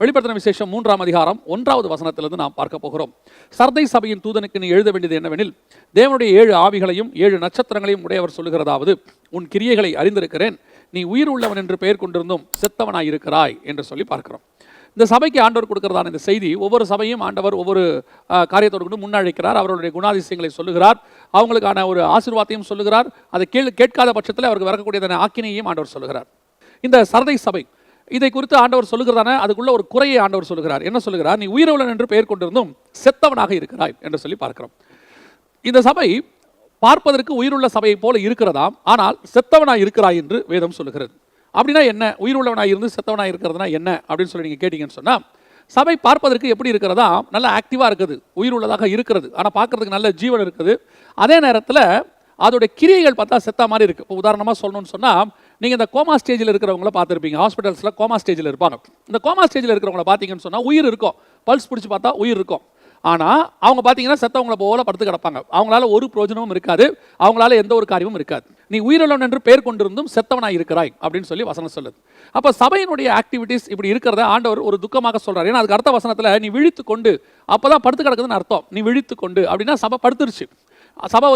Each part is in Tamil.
வெளிப்படுத்தின விசேஷம் 3ஆம் அதிகாரம் 1வது வசனத்திலிருந்து நாம் பார்க்க போகிறோம். சர்தை சபையின் தூதனுக்கு நீ எழுத வேண்டியது என்னவெனில், தேவனுடைய 7 ஆவிகளையும் 7 நட்சத்திரங்களையும் உடையவர் சொல்லுகிறதாவது, உன் கிரியைகளை அறிந்திருக்கிறேன், நீ உயிர் உள்ளவன் என்று பெயர் கொண்டிருந்தும் செத்தவனாய் இருக்கிறாய் என்று சொல்லி பார்க்கிறோம். இந்த சபைக்கு ஆண்டவர் கொடுக்கிறதான இந்த செய்தி, ஒவ்வொரு சபையும் ஆண்டவர் ஒவ்வொரு காரியத்தோடு கொண்டு முன்னழைக்கிறார். அவர்களுடைய குணாதிசயங்களை சொல்லுகிறார், அவங்களுக்கான ஒரு ஆசீர்வாதத்தையும் சொல்லுகிறார். அதை கேட்காத பட்சத்தில் அவருக்கு வரக்கூடியதான ஆக்கினையையும் ஆண்டவர் சொல்லுகிறார். இந்த சர்தை சபை இதை குறித்து ஆண்டவர் சொல்லுகிறதான அதுக்குள்ள ஒரு குறையை ஆண்டவர் சொல்லுகிறார். என்ன சொல்லுகிறார்? நீ உயிரவுள்ளவன் என்று பெயர் கொண்டிருந்தும் செத்தவனாக இருக்கிறாய் என்று சொல்லி பார்க்கிறோம். இந்த சபை பார்ப்பதற்கு உயிருள்ள சபையை போல இருக்கிறதாம், ஆனால் செத்தவனாய் இருக்கிறாய் என்று வேதம் சொல்லுகிறது. அப்படின்னா என்ன? உயிருள்ளவனாய் இருந்து செத்தவனாய் இருக்கிறதுனா என்ன அப்படின்னு சொல்லி நீங்கள் கேட்டீங்கன்னு சொன்னால், சபை பார்ப்பதற்கு எப்படி இருக்கிறதா? நல்லா ஆக்டிவாக இருக்குது, உயிர் உள்ளதாக இருக்கிறது, ஆனால் பார்க்கறதுக்கு நல்ல ஜீவன் இருக்குது. அதே நேரத்தில் அதோடைய கிரியைகள் பார்த்தா செத்த மாதிரி இருக்குது. இப்போ உதாரணமாக சொல்லணும்னு சொன்னால், நீங்கள் இந்த கோமா ஸ்டேஜில் இருக்கிறவங்கள பார்த்துருப்பீங்க. ஹாஸ்பிட்டல்ஸில் கோமா ஸ்டேஜில் இருப்பாங்க. இந்த கோமா ஸ்டேஜில் இருக்கிறவங்கள பார்த்தீங்கன்னு சொன்னால் உயிர் இருக்கும், பல்ஸ் பிடிச்சி பார்த்தா உயிர் இருக்கும். ஆனால் அவங்க பார்த்தீங்கன்னா செத்தவங்களை போல படுத்து கிடப்பாங்க. அவங்களால ஒரு பிரயோஜனமும் இருக்காது, அவங்களால எந்த ஒரு காரியமும் இருக்காது. நீ உயிருள்ளவன் என்று பெயர் கொண்டிருந்தும் செத்தவனாய் இருக்கிறாய் அப்படின்னு சொல்லி வசனம் சொல்லுது. அப்போ சபையினுடைய ஆக்டிவிட்டீஸ் இப்படி இருக்கிறத ஆண்டவர் ஒரு துக்கமாக சொல்கிறார். ஏன்னா அதுக்கு அடுத்த வசனத்தில் நீ விழித்து கொண்டு, அப்போ தான் படுத்து கிடக்குதுன்னு அர்த்தம். நீ விழித்து கொண்டு அப்படின்னா சபை படுத்துருச்சு. சபை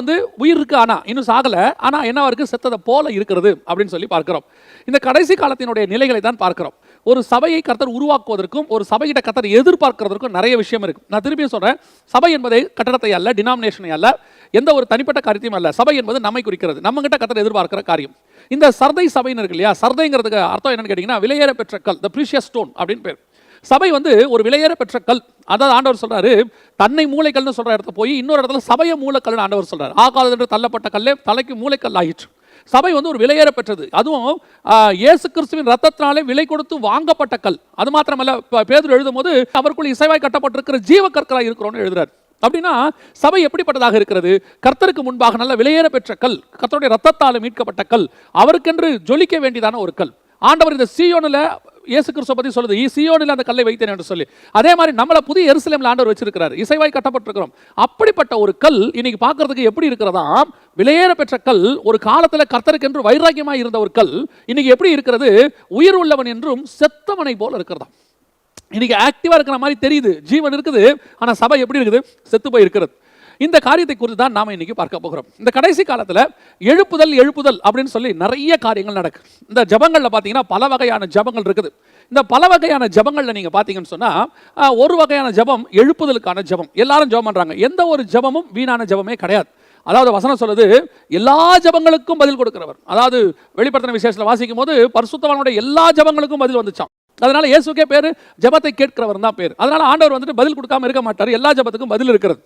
உயிர் இருக்கு, ஆனால் இன்னும் சாகலை, ஆனால் என்னவா இருக்குது? செத்ததை போல இருக்கிறது அப்படின்னு சொல்லி பார்க்கிறோம். இந்த கடைசி காலத்தினுடைய நிலைகளை தான் பார்க்கிறோம். ஒரு சபையை கர்த்தர் உருவாக்குவதற்கும் ஒரு சபையிட்ட கர்த்தர் எதிர்பார்க்கிறதற்கும் நிறைய விஷயம் இருக்கு. நான் திருப்பியும் சொல்றேன், சபை என்பதை கட்டடத்தை அல்ல, டினாமினேஷனை அல்ல, எந்த ஒரு தனிப்பட்ட காரியத்தையும் அல்ல. சபை என்பது நம்மை குறிக்கிறது, நம்ம கிட்ட கர்த்தர் எதிர்பார்க்கிற காரியம். இந்த சர்தை சபைன்னு இருக்கு இல்லையா? சர்தைங்கிறதுக்கு அர்த்தம் என்னன்னு கேட்டீங்கன்னா, விலையேற பெற்ற கல், த ப்ரீஷியஸ் ஸ்டோன் அப்படின்னு பேர். சபை ஒரு விலையேற பெற்ற கல். அதாவது ஆண்டவர் சொல்றாரு, தன்னை மூளைக்கல்னு சொல்ற இடத்துல போய் இன்னொரு இடத்துல சபையை மூளைக்கல்னு ஆண்டவர் சொல்றாரு. ஆகாது என்று தள்ளப்பட்ட கல்லே தலைக்கு மூளைக்கல் ஆயிற்று. சபை ஒரு விலையேற பெற்றது, அதுவும் இயேசு கிறிஸ்துவின் ரத்தத்தினாலே விலை கொடுத்து வாங்கப்பட்ட கல். அது மாத்திரமல்ல, பேதுரு எழுதும் போது அவருக்குள் இசைவாய் கட்டப்பட்டிருக்கிற ஜீவ கற்களாய் இருக்கிறோம்னு எழுதுறாரு. அப்படின்னா சபை எப்படிப்பட்டதாக இருக்கிறது? கர்த்தருக்கு முன்பாக நல்ல விலையேற பெற்ற கல், கர்த்தருடைய ரத்தத்தால் மீட்கப்பட்ட கல், அவருக்கென்று ஜொலிக்க வேண்டியதான ஒரு கல். ஆண்டவர் இந்த சீயோனில் இயேசு கிறிஸ்துவை பற்றி சொல்லுது, சீயோனில் அந்த கல்லை வைத்தேன் என்று சொல்லி. அதே மாதிரி நம்மளை புதிய எருசலேமில் ஆண்டவர் வச்சிருக்கிறார், இசைவாய் கட்டப்பட்டிருக்கிறோம். அப்படிப்பட்ட ஒரு கல் இன்னைக்கு பார்க்கறதுக்கு எப்படி இருக்கிறதா? விலையேற பெற்ற கல், ஒரு காலத்தில் கர்த்தருக்கு என்று வைராக்கியமாக இருந்த ஒரு கல், இன்னைக்கு எப்படி இருக்கிறது? உயிர் உள்ளவன் என்றும் செத்தவனை போல இருக்கிறதா. இன்னைக்கு ஆக்டிவாக இருக்கிற மாதிரி தெரியுது, ஜீவன் இருக்குது, ஆனால் சபை எப்படி இருக்குது? செத்து போய் இருக்கிறது. இந்த காரியத்தை குறித்து தான் நாம் இன்னைக்கு பார்க்க போகிறோம். இந்த கடைசி காலத்தில் எழுப்புதல் அப்படின்னு சொல்லி நிறைய காரியங்கள் நடக்கு. இந்த ஜபங்களில் பார்த்தீங்கன்னா பல வகையான ஜபங்கள் இருக்குது. இந்த பல வகையான ஜபங்களில் நீங்கள் பார்த்தீங்கன்னு சொன்னால், ஒரு வகையான ஜபம் எழுப்புதலுக்கான ஜபம். எல்லாரும் ஜபம் பண்ணுறாங்க. எந்த ஒரு ஜபமும் வீணான ஜபமே கிடையாது. அதாவது வசனம் சொல்லுது, எல்லா ஜபங்களுக்கும் பதில் கொடுக்கிறவர். அதாவது வெளிப்படுத்தின விசேஷத்தில் வாசிக்கும் போது பரிசுத்தவானுடைய எல்லா ஜபங்களுக்கும் பதில் வந்துச்சான். அதனால இயேசுக்கே பேர் ஜபத்தை கேட்கிறவர் தான் பேர். அதனால ஆண்டவர் பதில் கொடுக்காம இருக்க மாட்டார், எல்லா ஜபத்துக்கும் பதில் இருக்கிறது.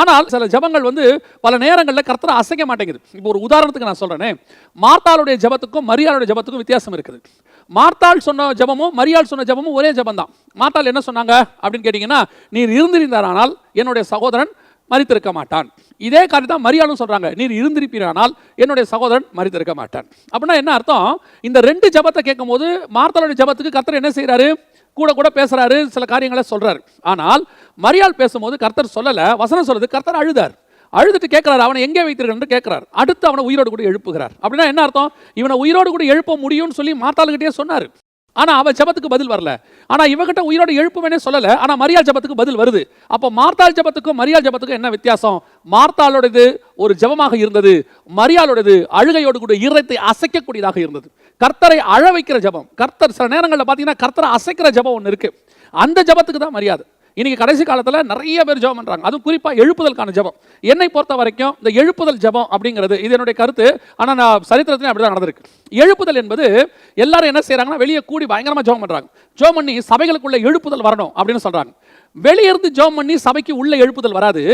ஆனால் சில ஜபங்கள் பல நேரங்களில் கர்த்தரை அசைக்க மாட்டேங்குது. இப்போ ஒரு உதாரணத்துக்கு நான் சொல்றேனே, மார்த்தாளுடைய ஜபத்துக்கும் மரியாளுடைய ஜபத்துக்கும் வித்தியாசம் இருக்குது. மார்த்தாள் சொன்ன ஜபமும் மரியாள் சொன்ன ஜபமும் ஒரே ஜபம் தான். மார்த்தாள் என்ன சொன்னாங்க அப்படின்னு கேட்டீங்கன்னா, நீர் இருந்திருந்தாரானால் என்னுடைய சகோதரன் மரித்திருக்க மாட்டான். இதே காரியம் தான் மரியாளும் சொல்றாங்க, நீர் இருந்திருப்பீரானால் என்னுடைய சகோதரன் மரித்திருக்க மாட்டான். அப்படின்னா என்ன அர்த்தம்? இந்த ரெண்டு ஜபத்தை கேட்கும் போது மார்த்தாளுடைய ஜபத்துக்கு கர்த்தர் என்ன செய்யறாரு? கூட பேசுறாரு, சில காரியங்களை சொல்றாரு. ஆனால் மரியாள் பேசும்போது கர்த்தர் சொல்லல, வசனம் சொல்லுது, கர்த்தர் அழுதுட்டு கேட்கிறார், அவனை எங்கே வைத்திருக்க கேட்கிறார். அடுத்து அவனை உயிரோடு கூட எழுப்புகிறார். அப்படின்னா என்ன அர்த்தம்? இவனை உயிரோடு கூட எழுப்ப முடியும்னு சொல்லி மார்த்தாளுகிட்டே சொன்னார். ஆனா அவ ஜபத்துக்கு பதில் வரல. ஆனா இவகிட்ட உயிரோடு எழுப்புவேனே சொல்லல, ஆனா மரியாள் ஜபத்துக்கு பதில் வருது. அப்போ மார்த்தாள் ஜபத்துக்கும் மரியாள் ஜபத்துக்கும் என்ன வித்தியாசம்? மார்த்தாளோடது ஒரு ஜபமாக இருந்தது, மரியாளோடது அழுகையோடு கூட இருதயத்தை அசைக்கக்கூடியதாக இருந்தது. கர்த்தரை அழ வைக்கிற ஜபம், கர்த்தர் சில நேரங்களில் பார்த்தீங்கன்னா கர்த்தரை அசைக்கிற ஜபம் ஒன்று இருக்கு. அந்த ஜபத்துக்கு தான் மரியாதை. இன்னைக்கு கடைசி காலத்தில் நிறைய பேர் ஜபம் பண்றாங்க, அதுவும் குறிப்பாக எழுப்புதலுக்கான ஜபம். என்னை பொறுத்த வரைக்கும் இந்த எழுப்புதல் ஜபம் அப்படிங்கிறது, இது என்னுடைய கருத்து, ஆனால் நான் சரித்திரத்திலே அப்படிதான் நடந்திருக்கு. எழுப்புதல் என்பது எல்லாரும் என்ன செய்யறாங்கன்னா, வெளியே கூடி பயங்கரமா ஜபம் பண்றாங்க. ஜபம் பண்ணி சபைகளுக்குள்ள எழுப்புதல் வரணும் அப்படின்னு சொல்றாங்க. வெளியே இருந்து ஜபம் பண்ணி சபைக்கு உள்ள எழுப்புதல் வராது,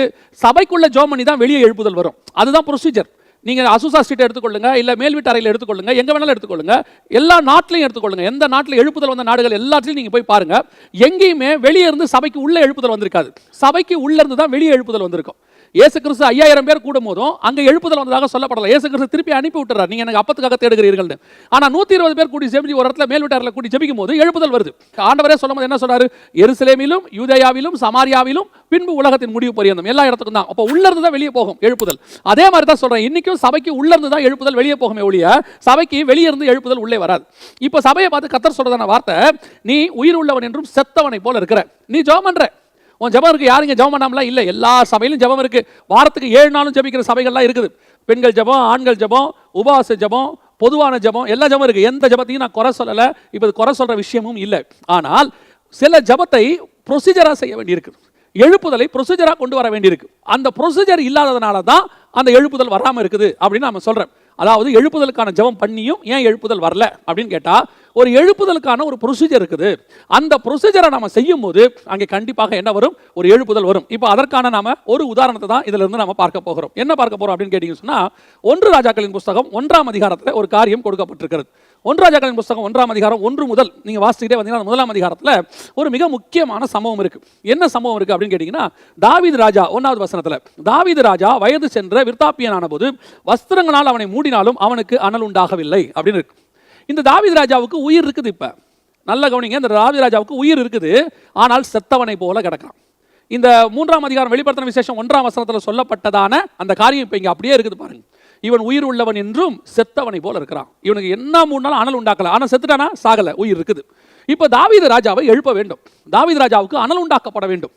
சபைக்குள்ள ஜபம் பண்ணி தான் வெளியே எழுப்புதல் வரும். அதுதான் ப்ரொசீஜர். நீங்கள் அசூசா ஸ்ட்ரீட் எடுத்துக்கொள்ளுங்க, இல்லை மேல் வீட்டு அறையில் எடுத்துக்கொள்ளுங்க, எங்கே வேணாலும் எடுத்துக்கொள்ளுங்க, எல்லா நாட்டிலையும் எடுத்துக்கொள்ளுங்க. எந்த நாட்டில் எழுப்புதல் வந்த நாடுகள் எல்லாத்திலையும் நீங்கள் போய் பாருங்க, எங்கேயுமே வெளியே இருந்து சபைக்கு உள்ள எழுப்புதல் வந்திருக்காது. சபைக்கு உள்ள இருந்து தான் வெளியே எழுப்புதல் வந்திருக்கும். இயேசு கிறிஸ்து 5000 பேர் கூடும் போதும் அங்க எழுப்புதல் வந்ததாக சொல்லப்படல. இயேசு கிறிஸ்து திருப்பி அனுப்பி விட்டுறார், நீங்க எனக்கு அப்பத்துக்காக தேடுகிறீர்கள். ஆனா 120 பேர் கூடி ஜெபிச்சு ஒரு இடத்துல மேல் வீட்டார்ல கூடி ஜெபிக்கும் போது எழுப்புதல் வருது. ஆண்டவரே சொல்லும்போது என்ன சொல்றாரு? எருசலேமிலும் யூதேயாவிலும் சமாரியாவிலும் பின்பு உலகத்தின் முடிவு பரியந்தம் எல்லா இடத்துக்கும் தான். அப்ப உள்ள இருந்து தான் வெளியே போகும் எழுப்புதல். அதே மாதிரி தான் சொல்றேன், இன்னைக்கும் சபைக்கு உள்ள இருந்து தான் எழுப்புதல் வெளியே போகுமே ஒழிய சபைக்கு வெளியே இருந்து எழுப்புதல் உள்ளே வராது. இப்ப சபையை பார்த்து கர்த்தர் சொல்றதான வார்த்தை, நீ உயிர் உள்ளவன் என்றும் செத்தவனை போல இருக்கிற. நீ ஜெபம் பண்ற, உன் ஜெபம் இருக்கு. யாருங்க ஜெபம் பண்ணாமலாம் இல்லை, எல்லா சபையிலும் ஜெபம் இருக்கு. வாரத்துக்கு 7 நாளும் ஜெபிக்கிற சபைகள்லாம் இருக்குது. பெண்கள் ஜெபம், ஆண்கள் ஜெபம், உபவாச ஜெபம், பொதுவான ஜெபம், எல்லா ஜெபம் இருக்கு. எந்த ஜெபத்தையும் நான் குறை சொல்லலை, இப்போ குறை சொல்ற விஷயமும் இல்லை. ஆனால் சில ஜெபத்தை ப்ரொசீஜரா செய்ய வேண்டியிருக்கு, எழுப்புதலை ப்ரொசீஜரா கொண்டு வர வேண்டியிருக்கு. அந்த ப்ரொசீஜர் இல்லாததுனால தான் அந்த எழுப்புதல் வராமல் இருக்குது அப்படின்னு நான் சொல்றேன். அதாவது எழுப்புதலுக்கான ஜெபம் பண்ணியும் ஏன் எழுப்புதல் வரல அப்படின்னு கேட்டா, ஒரு எழுப்புதலுக்கான ஒரு ப்ரொசீஜர் இருக்குது. அந்த ப்ரொசீஜரை நாம செய்யும் போது அங்கே கண்டிப்பாக என்ன வரும்? ஒரு எழுப்புதல் வரும். இப்போ அதற்கான நாம ஒரு உதாரணத்தை தான் இதுல இருந்து நாம பார்க்க போகிறோம். என்ன பார்க்க போறோம் அப்படின்னு கேட்டீங்கன்னு சொன்னா, 1 ராஜாக்களின் புஸ்தகம் 1ஆம் அதிகாரத்தில் ஒரு காரியம் கொடுக்கப்பட்டிருக்கிறது. 1 ராஜாக்களின் புஸ்தகம் 1ஆம் அதிகாரம் 1 முதல் நீங்க வாசிச்சுட்டே வந்தீங்கன்னா 1ஆம் அதிகாரத்தில் ஒரு மிக முக்கியமான சம்பவம் இருக்கு. என்ன சம்பவம் இருக்கு அப்படின்னு கேட்டீங்கன்னா, தாவீது ராஜா 1வது வசனத்துல, தாவீது ராஜா வயது சென்ற விருத்தாப்பியனான போது வஸ்திரங்களால் அவனை மூடினாலும் அவனுக்கு அனல் உண்டாகவில்லை அப்படின்னு இருக்கு. இந்த தாவீது ராஜாவுக்கு உயிர் இருக்குது. இப்ப நல்ல கவனிங்க, இந்த தாவீது ராஜாவுக்கு உயிர் இருக்குது, ஆனால் செத்தவனை போல கிடக்கிறான். இந்த 3ஆம் அதிகாரம் வெளிப்படுத்தின விசேஷம் 1ஆம் வசனத்தில் சொல்லப்பட்டதான அந்த காரியம் இப்ப இங்க அப்படியே இருக்குது பாருங்க. இவன் உயிர் உள்ளவன் என்றும் செத்தவனை போல இருக்கிறான். இவனுக்கு என்ன 3 நாள் அனல் உண்டாக்கல, ஆனா செத்துட்டானா? சாகல, உயிர் இருக்குது. இப்ப தாவீது ராஜாவை எழுப்ப வேண்டும், தாவீது ராஜாவுக்கு அனல் உண்டாக்கப்பட வேண்டும்.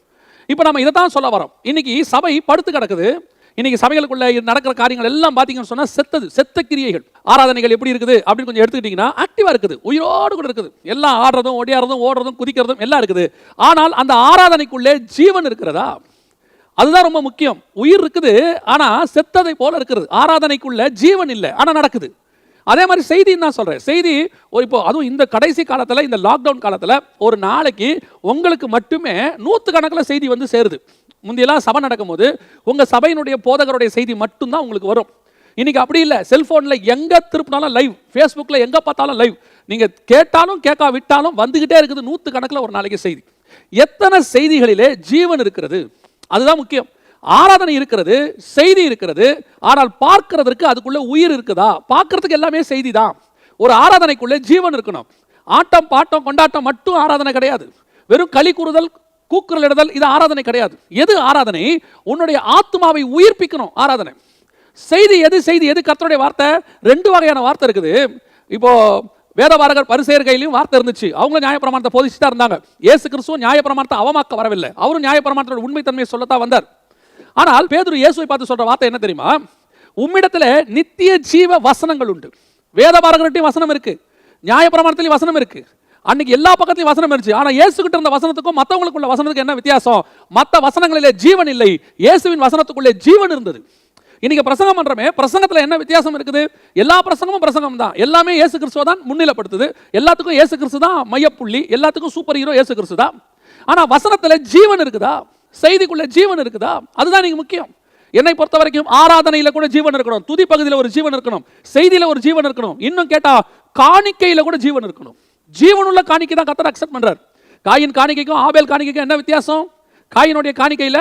இப்ப நம்ம இதை தான் சொல்ல வரோம். இன்னைக்கு சபை படுத்து கிடக்குது. இன்னைக்கு சபைகளுக்குள்ள நடக்கிற காரியங்கள் எல்லாம் பாத்தீங்கன்னு சொன்னா செத்த கிரியைகள். ஆராதனைகள் எப்படி இருக்குது அப்படின்னு கொஞ்சம் எடுத்துக்கிட்டீங்கன்னா ஆக்டிவா இருக்குது, உயிரோடு கூட இருக்குது. எல்லாம் ஆடுறதும் ஓடியாடுறதும் ஓடுறதும் குதிக்கிறதும் எல்லாம் இருக்குது. ஆனால் அந்த ஆராதனைக்குள்ளே ஜீவன் இருக்கிறதா? அதுதான் ரொம்ப முக்கியம். உயிர் இருக்குது, ஆனா செத்ததை போல இருக்கிறது. ஆராதனைக்குள்ள ஜீவன் இல்லை, ஆனா நடக்குது. அதே மாதிரி செய்தின்னு தான் சொல்றேன். செய்தி இப்போ அதுவும் இந்த கடைசி காலத்துல, இந்த லாக்டவுன் காலத்துல ஒரு நாளைக்கு உங்களுக்கு மட்டுமே 100 கணக்கில் செய்தி வந்து சேருது. முந்தையெல்லாம் சபை நடக்கும் போது உங்க சபையினுடைய போதகருடைய செய்தி மட்டும்தான் உங்களுக்கு வரும். இன்னைக்கு அப்படி இல்லை. செல்போன்ல எங்க திருப்பினாலும் லைவ், ஃபேஸ்புக்ல எங்க பார்த்தாலும் லைவ். நீங்க கேட்டாலும் கேட்கா விட்டாலும் வந்துகிட்டே இருக்குது 100 கணக்கில் ஒரு நாளைக்கு செய்தி. எத்தனை செய்திகளிலே ஜீவன் இருக்கிறது? அதுதான் முக்கியம். ஆராதனை இருக்கிறது, செய்தி இருக்கிறது, ஆனால் பார்க்கிறதுக்கு அதுக்குள்ள உயிர் இருக்குதா? பார்க்கறதுக்கு எல்லாமே செய்தி தான். ஒரு ஆராதனைக்குள்ள ஜீவன் இருக்கணும். ஆட்டம் பாட்டம் கொண்டாட்டம் மட்டும் ஆராதனை கிடையாது. வெறும் களி கூறுதல் கூக்குரல் இடுதல் இது ஆராதனை கிடையாது. எது ஆராதனை? உன்னுடைய ஆத்மாவை உயிர்ப்பிக்கணும் ஆராதனை. செய்தி எது? செய்தி எது? கர்த்தருடைய வார்த்தை. 2 வகையான வார்த்தை இருக்குது. இப்போ வேதபாரகர் பரிசேயர் கையிலும் வார்த்தை இருந்துச்சு. அவங்க நியாயப்பிரமாணத்தை போதிச்சுட்டா இருந்தாங்க. இயேசு கிறிஸ்துவ நியாயப்பிரமாணத்தை அவமாக்க வரவில்லை, அவரும் நியாயப்பிரமாணத்தோட உண்மைத்தன்மையை சொல்லத்தான் வந்தார். ஆனால் பேதுரு இயேசுவை பார்த்து சொல்ற வார்த்தை என்ன தெரியுமா? உம்மிடத்துல நித்திய ஜீவ வசனங்கள் உண்டு. வேதபாரகர்கிட்டையும் வசனம் இருக்கு, நியாயப்பிரமாணத்திலையும் வசனம் இருக்கு. அன்னைக்கு எல்லா பக்கத்திலும் வசனம் இருந்துச்சு. ஆனா இயேசு கிட்ட இருந்த வசனத்துக்கும் மற்றவங்களுக்குள்ள வசனத்துக்கு என்ன வித்தியாசம்? மற்ற வசனங்களிலே ஜீவன் இல்லை, இயேசுவின் வசனத்துக்குள்ளே ஜீவன் இருந்தது. இன்னைக்கு பிரசங்கம் பண்றமே, பிரசங்கத்துல என்ன வித்தியாசம் இருக்குது? எல்லா பிரசங்கமும் பிரசங்கம் தான், எல்லாமே இயேசு கிறிஸ்துவை தான் முன்னிலைப்படுத்துது. எல்லாத்துக்கும் இயேசு கிறிஸ்து தான் மையப்புள்ளி, எல்லாத்துக்கும் சூப்பர் ஹீரோ இயேசு கிறிஸ்து தான். ஆனா வசனத்துல ஜீவன் இருக்குதா? செய்திக்குள்ள ஜீவன் இருக்குதா? அதுதான் நீங்க முக்கியம். என்னை பொறுத்த வரைக்கும் ஆராதனையில கூட ஜீவன் இருக்கணும், துதி பகுதியில் ஒரு ஜீவன் இருக்கணும், செய்தியில ஒரு ஜீவன் இருக்கணும். இன்னும் கேட்டா காணிக்கையில கூட ஜீவன் இருக்கணும். ஜீவனுள்ள காணிக்கை தான் கர்த்தர் அக்செப்ட் பண்றார். காயின் காணிக்கைக்கும் ஆபேல் காணிக்கைக்கும் என்ன வித்தியாசம்? காயினுடைய காணிக்கையில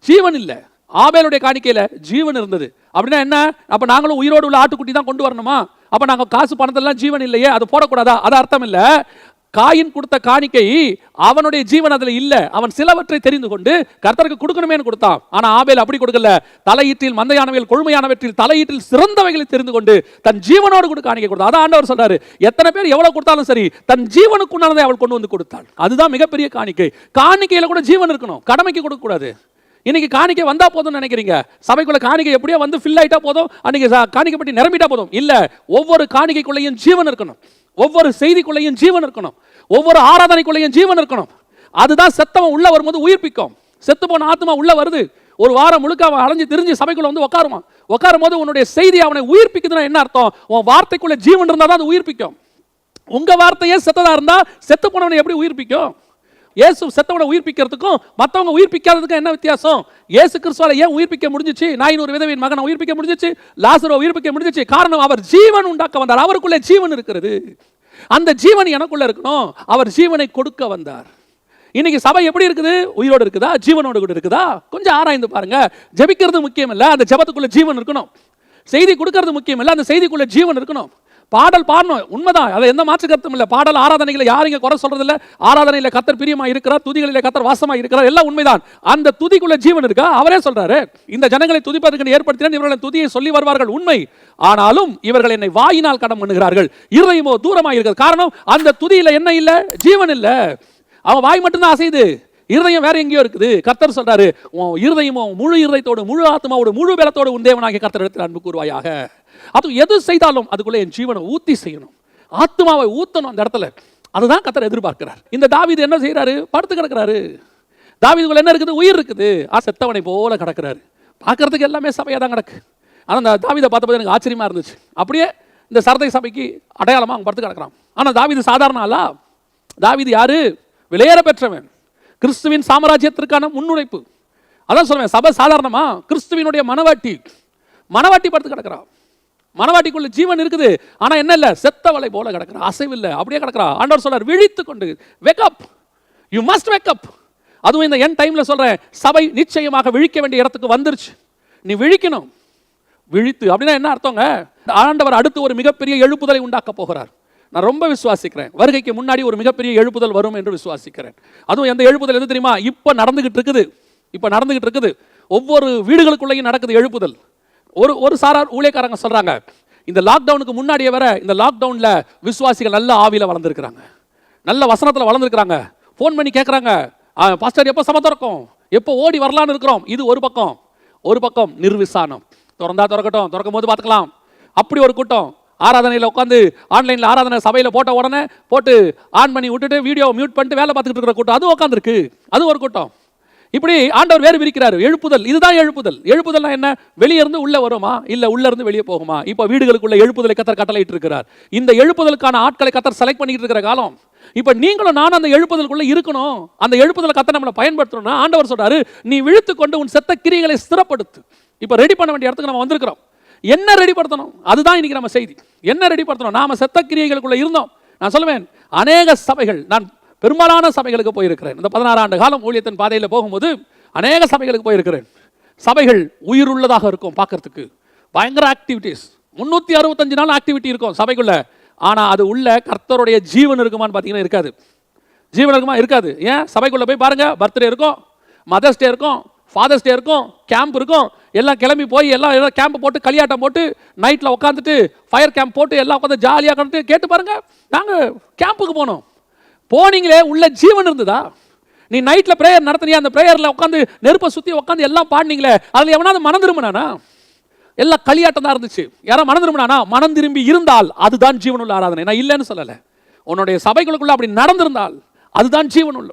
ஜீவன் இல்லை, ஆபேலுடைய காணிக்கையில ஜீவன் இருந்தது. அப்படின்னா என்ன? அப்ப நாங்களும் உயிரோடு உள்ள ஆட்டுக்குட்டி தான் கொண்டு வரணுமா? அப்ப நாங்க காசு பணத்தெல்லாம் ஜீவன் இல்லையே, அது போடக்கூடாதா? அது அர்த்தம் இல்ல. காயின் கொடுத்த காணிக்கை அவனுடைய ஜீவன் அதுல இல்ல. அவன் சிலவற்றை தெரிந்து கொண்டு கர்த்தருக்கு கொடுக்கணுமே கொடுத்தான். ஆனா ஆபேல் அப்படி கொடுக்கல. தலையீட்டில் மந்தையானவைகள் கொழுமையானவற்றில் தலையீட்டில் சிறந்தவைகளை தெரிந்து கொண்டு தன் ஜீவனோடு கூட காணிக்கை கொடுத்தான். அதான் ஆண்டவர் சொல்றாரு, எத்தனை பேர் எவ்வளவு கொடுத்தாலும் சரி தன் ஜீவனுக்குண்டானதை அவள் கொண்டு வந்து கொடுத்தாள். அதுதான் மிகப்பெரிய காணிக்கை. காணிக்கையில கூட ஜீவன் இருக்கணும், கடமைக்கு கொடுக்க கூடாது. இன்னைக்கு காணிக்கை வந்தா போதும் நினைக்கிறீங்க. சபைக்குள்ள காணிக்கை எப்படியோ வந்து ஃபில் ஆயிட்டா போதும், அன்னைக்கு காணிக்கை பற்றி நிரம்பிட்டா போதும். இல்ல, ஒவ்வொரு காணிக்கைக்குள்ளேயும் ஜீவன் இருக்கணும், ஒவ்வொரு செய்திக்குள்ளேயும் ஜீவன் இருக்கணும், ஒவ்வொரு ஆராதனைக்குள்ளேயும் ஜீவன் இருக்கணும். அதுதான் செத்தவன் உள்ள வரும்போது உயிர்ப்பிக்கும். செத்து போன ஆத்மா உள்ள வருது, ஒரு வாரம் முழுக்க அவன் அலைஞ்சு திரிஞ்சு சபைக்குள்ள வந்து உட்காரும் போது உன்னுடைய செய்தி அவனை உயிர்ப்பிக்குதுன்னா என்ன அர்த்தம்? உன் வார்த்தைக்குள்ள ஜீவன் இருந்தா தான் அது உயிர்ப்பிக்கும். உங்க வார்த்தையே செத்ததா இருந்தா செத்து போனவனை எப்படி உயிர்ப்பிக்கும்? இயேசு செத்தவனை உயிர்ப்பிக்கிறதுக்கும் மற்றவங்க உயிர்ப்பிக்காததுக்கும் என்ன வித்தியாசம்? இயேசு கிறிஸ்துவால ஏன் உயிர்ப்பிக்க முடிஞ்சிச்சு? நாயின் ஒரு விதவையின் மகனை உயிர்ப்பிக்க முடிஞ்சிச்சு, லாசரை உயிர்ப்பிக்க முடிஞ்சிச்சு. காரணம், அவர் ஜீவன் உண்டாக்க வந்தார். அவருக்குள்ளே ஜீவன் இருக்கிறது. அந்த ஜீவன் எனக்குள்ள இருக்கணும். அவர் ஜீவனை கொடுக்க வந்தார். இன்னைக்கு சபை எப்படி இருக்குது? உயிரோடு இருக்குதா? ஜீவனோடு கூட இருக்குதா? கொஞ்சம் ஆராய்ந்து பாருங்க. ஜெபிக்கிறது முக்கியம் இல்லை, அந்த ஜெபத்துக்குள்ள ஜீவன் இருக்கணும். செய்தி கொடுக்கறது முக்கியம் இல்லை, அந்த செய்திக்குள்ள ஜீவன் இருக்கணும். பாடல் பாடணும், உண்மைதான், அதை எந்த மாற்று கருத்தும் இல்லை. பாடல் ஆராதனைகளை யாரும் இங்கே குறை சொல்றது இல்லை. ஆராதனையில் கர்த்தர் பிரியமா இருக்கிறார், துதிகளில் கர்த்தர் வாசமா இருக்கிறார், எல்லாம் உண்மைதான். அந்த துதிக்குள்ள ஜீவன் இருக்கா? அவரே சொல்றாரு, இந்த ஜனங்களை துதிப்பதற்கு ஏற்படுத்தின இவர்களின் துதியை சொல்லி வருவார்கள், உண்மை. ஆனாலும் இவர்கள் என்னை வாயினால் கடம் பண்ணுகிறார்கள், இருதயமோ தூரமாக இருக்கிறது. காரணம், அந்த துதியில என்ன இல்லை? ஜீவன் இல்லை. அவன் வாய் மட்டும்தான் அசையுது, இருதயம் வேற எங்கேயோ இருக்குது. கர்த்தர் சொல்றாரு, உன் இருதயமோ முழு இருதயத்தோடு, முழு ஆத்மாவோடு, முழு பலத்தோடு உன் தேவனாகிய கர்த்தர் இடத்தில் அன்பு கூறுவாயாக. அது எது செய்தாலும் அதுக்குள்ள என் ஜீவனை ஊத்தி செய்யணும், ஆத்மாவை ஊத்தணும் அந்த இடத்துல. அதுதான் கர்த்தர் எதிர்பார்க்கிறார். இந்த தாவீது என்ன செய்யறாரு? படுத்து கிடக்கிறாரு. தாவீதுக்குள்ள என்ன இருக்குது? உயிர் இருக்குது. செத்தவனை போல கிடக்கிறாரு. பார்க்கறதுக்கு எல்லாமே சபையா தான் கிடக்கு. ஆனால் அந்த தாவீதை பார்த்தபோது எனக்கு ஆச்சரியமா இருந்துச்சு. அப்படியே இந்த சரதை சபைக்கு அடையாளமா அவங்க படுத்து கிடக்கிறான். ஆனால் தாவீது சாதாரண ஆளா? தாவீது யாரு? விலையேற பெற்றவன், கிறிஸ்துவின் சாம்ராஜ்யத்திற்கான முன்னுழைப்பு. அதான் சொல்லுவேன், சபை சாதாரணமா? கிறிஸ்துவினுடைய மனவாட்டி படுத்து கிடக்கிறான். மனவாட்டிக்குள்ள ஜீவன் இருக்குது, ஆனா என்ன இல்ல? செத்தவளை போல கிடக்கிறா, அசைவில்லை, அப்படியே கிடக்கிறா. ஆண்டவர் சொல்றார், விழித்து கொண்டு, wake up, you must wake up. அதுவும் இந்த என் டைம்ல சொல்றேன், சபை நிச்சயமாக விழிக்க வேண்டிய இடத்துக்கு வந்துருச்சு. நீ விழிக்கணும். விழித்து அப்படின்னா என்ன அர்த்தங்க? ஆண்டவர் அடுத்து ஒரு மிகப்பெரிய எழுப்புதலை உண்டாக்க போகிறார். நான் ரொம்ப விசுவாசிக்கிறேன், வருகைக்கு முன்னாடி ஒரு மிகப்பெரிய எழுப்புதல் வரும் என்று விசுவாசிக்கிறேன். அதுவும் எந்த எழுப்புதல் எது தெரியுமா? இப்ப நடந்துகிட்டு இருக்குது. ஒவ்வொரு வீடுகளுக்குள்ளேயும் நடக்குது எழுப்புதல். ஒரு சாரார் ஊழியக்காரங்க சொல்றாங்க, இந்த லாக்டவுனுக்கு முன்னாடியே வர இந்த லாக்டவுன்ல விசுவாசிகள் நல்ல ஆவியில வளர்ந்துருக்கிறாங்க, நல்ல வசனத்துல வளர்ந்துருக்கிறாங்க. போன் பண்ணி கேட்கறாங்க, பாஸ்டர் எப்போ சபை திறக்கும், எப்போ ஓடி வரலான்னு இருக்கிறோம். இது ஒரு பக்கம் நிர்விசானம். திறக்கும் போது பார்த்துக்கலாம். அப்படி ஒரு கூட்டம் ஆராதனையில் உட்காந்து ஆன்லைனில் ஆராதனை சபையில் போட்ட உடனே போட்டு ஆன் பண்ணி விட்டுட்டு வீடியோ மியூட் பண்ணிட்டு வேலை பார்த்துக்கிட்டு இருக்கிற கூட்டம் அது உட்காந்துருக்கு. அது ஒரு கூட்டம். இப்படி ஆண்டவர் வேறு விரிக்கிறார். எழுப்புதல், இதுதான் எழுப்புதல். எழுப்புதல்னா என்ன? வெளியே இருந்து உள்ள வருமா, இல்ல உள்ள இருந்து வெளியே போகுமா? இப்போ வீடுகளுக்குள்ள எழுப்புதலை கர்த்தர் கட்டளையிட்டு இருக்கிறார். இந்த எழுப்புதலுக்கான ஆட்களை கர்த்தர் செலக்ட் பண்ணிட்டு இருக்கிற காலம். இப்ப நீங்களும் நானும் அந்த எழுப்புதலுக்குள்ள இருக்கணும். அந்த எழுப்புதலை கர்த்தர் நம்மளை பயன்படுத்தணும்னா ஆண்டவர் சொல்றாரு, நீ விழித்து கொண்டு உன் செத்த கிரியைகளை ஸ்திரப்படுத்து. இப்ப ரெடி பண்ண வேண்டிய இடத்துக்கு நம்ம வந்திருக்கிறோம். என்ன ரெடி படுத்தணும்? அதுதான் இன்னைக்கு நம்ம செய்தி. என்ன ரெடி படுத்தணும்? நாம செத்த கிரியைகளுக்குள்ள இருந்தோம். நான் சொல்லுவேன், அநேக சபைகள், நான் பெரும்பாலான சபைகளுக்கு போயிருக்கிறேன். இந்த 16 ஆண்டு காலம் ஊழியத்தின் பாதையில் போகும்போது அநேக சபைகளுக்கு போயிருக்கிறேன். சபைகள் உயிர் உள்ளதாக இருக்கும், பார்க்கறதுக்கு பயங்கர ஆக்டிவிட்டிஸ், 365 நாள் ஆக்டிவிட்டி இருக்கும் சபைக்குள்ள. ஆனா அது உள்ள கர்த்தருடைய ஜீவன் இருக்குமான்னு பார்த்தீங்கன்னா இருக்காது. ஜீவன் இருக்குமா? இருக்காது. ஏன்? சபைக்குள்ள போய் பாருங்க, பர்த்டே இருக்கும், மதர்ஸ் டே இருக்கும், ஃபாதர்ஸ் டே இருக்கும், கேம்ப் இருக்கும். எல்லாம் கிளம்பி போய் எல்லாம் கேம்ப் போட்டு களியாட்டம் போட்டு நைட்டில் உட்காந்துட்டு ஃபயர் கேம்ப் போட்டு எல்லாம் உட்காந்து ஜாலியாக உட்காந்து கேட்டு பாருங்க. நாங்கள் கேம்புக்கு போனோம். போனீங்களே, உள்ள ஜீவன் இருந்ததா? நீ நைட்டில் ப்ரேயர் நடத்தினியா? அந்த ப்ரேயரில் உட்காந்து நெருப்பை சுற்றி உட்காந்து எல்லாம் பாடினீங்களே, அதில் எவனாவது மனம் திரும்பினானா? எல்லாம் களியாட்டம் தான் இருந்துச்சு. யாரும் மனம் திரும்பினானா? மனம் திரும்பி இருந்தால் அதுதான் ஜீவனுள்ள ஆராதனை. நான் இல்லைன்னு சொல்லலை. உன்னுடைய சபைகளுக்குள்ள அப்படி நடந்திருந்தால் அதுதான் ஜீவனுள்ள.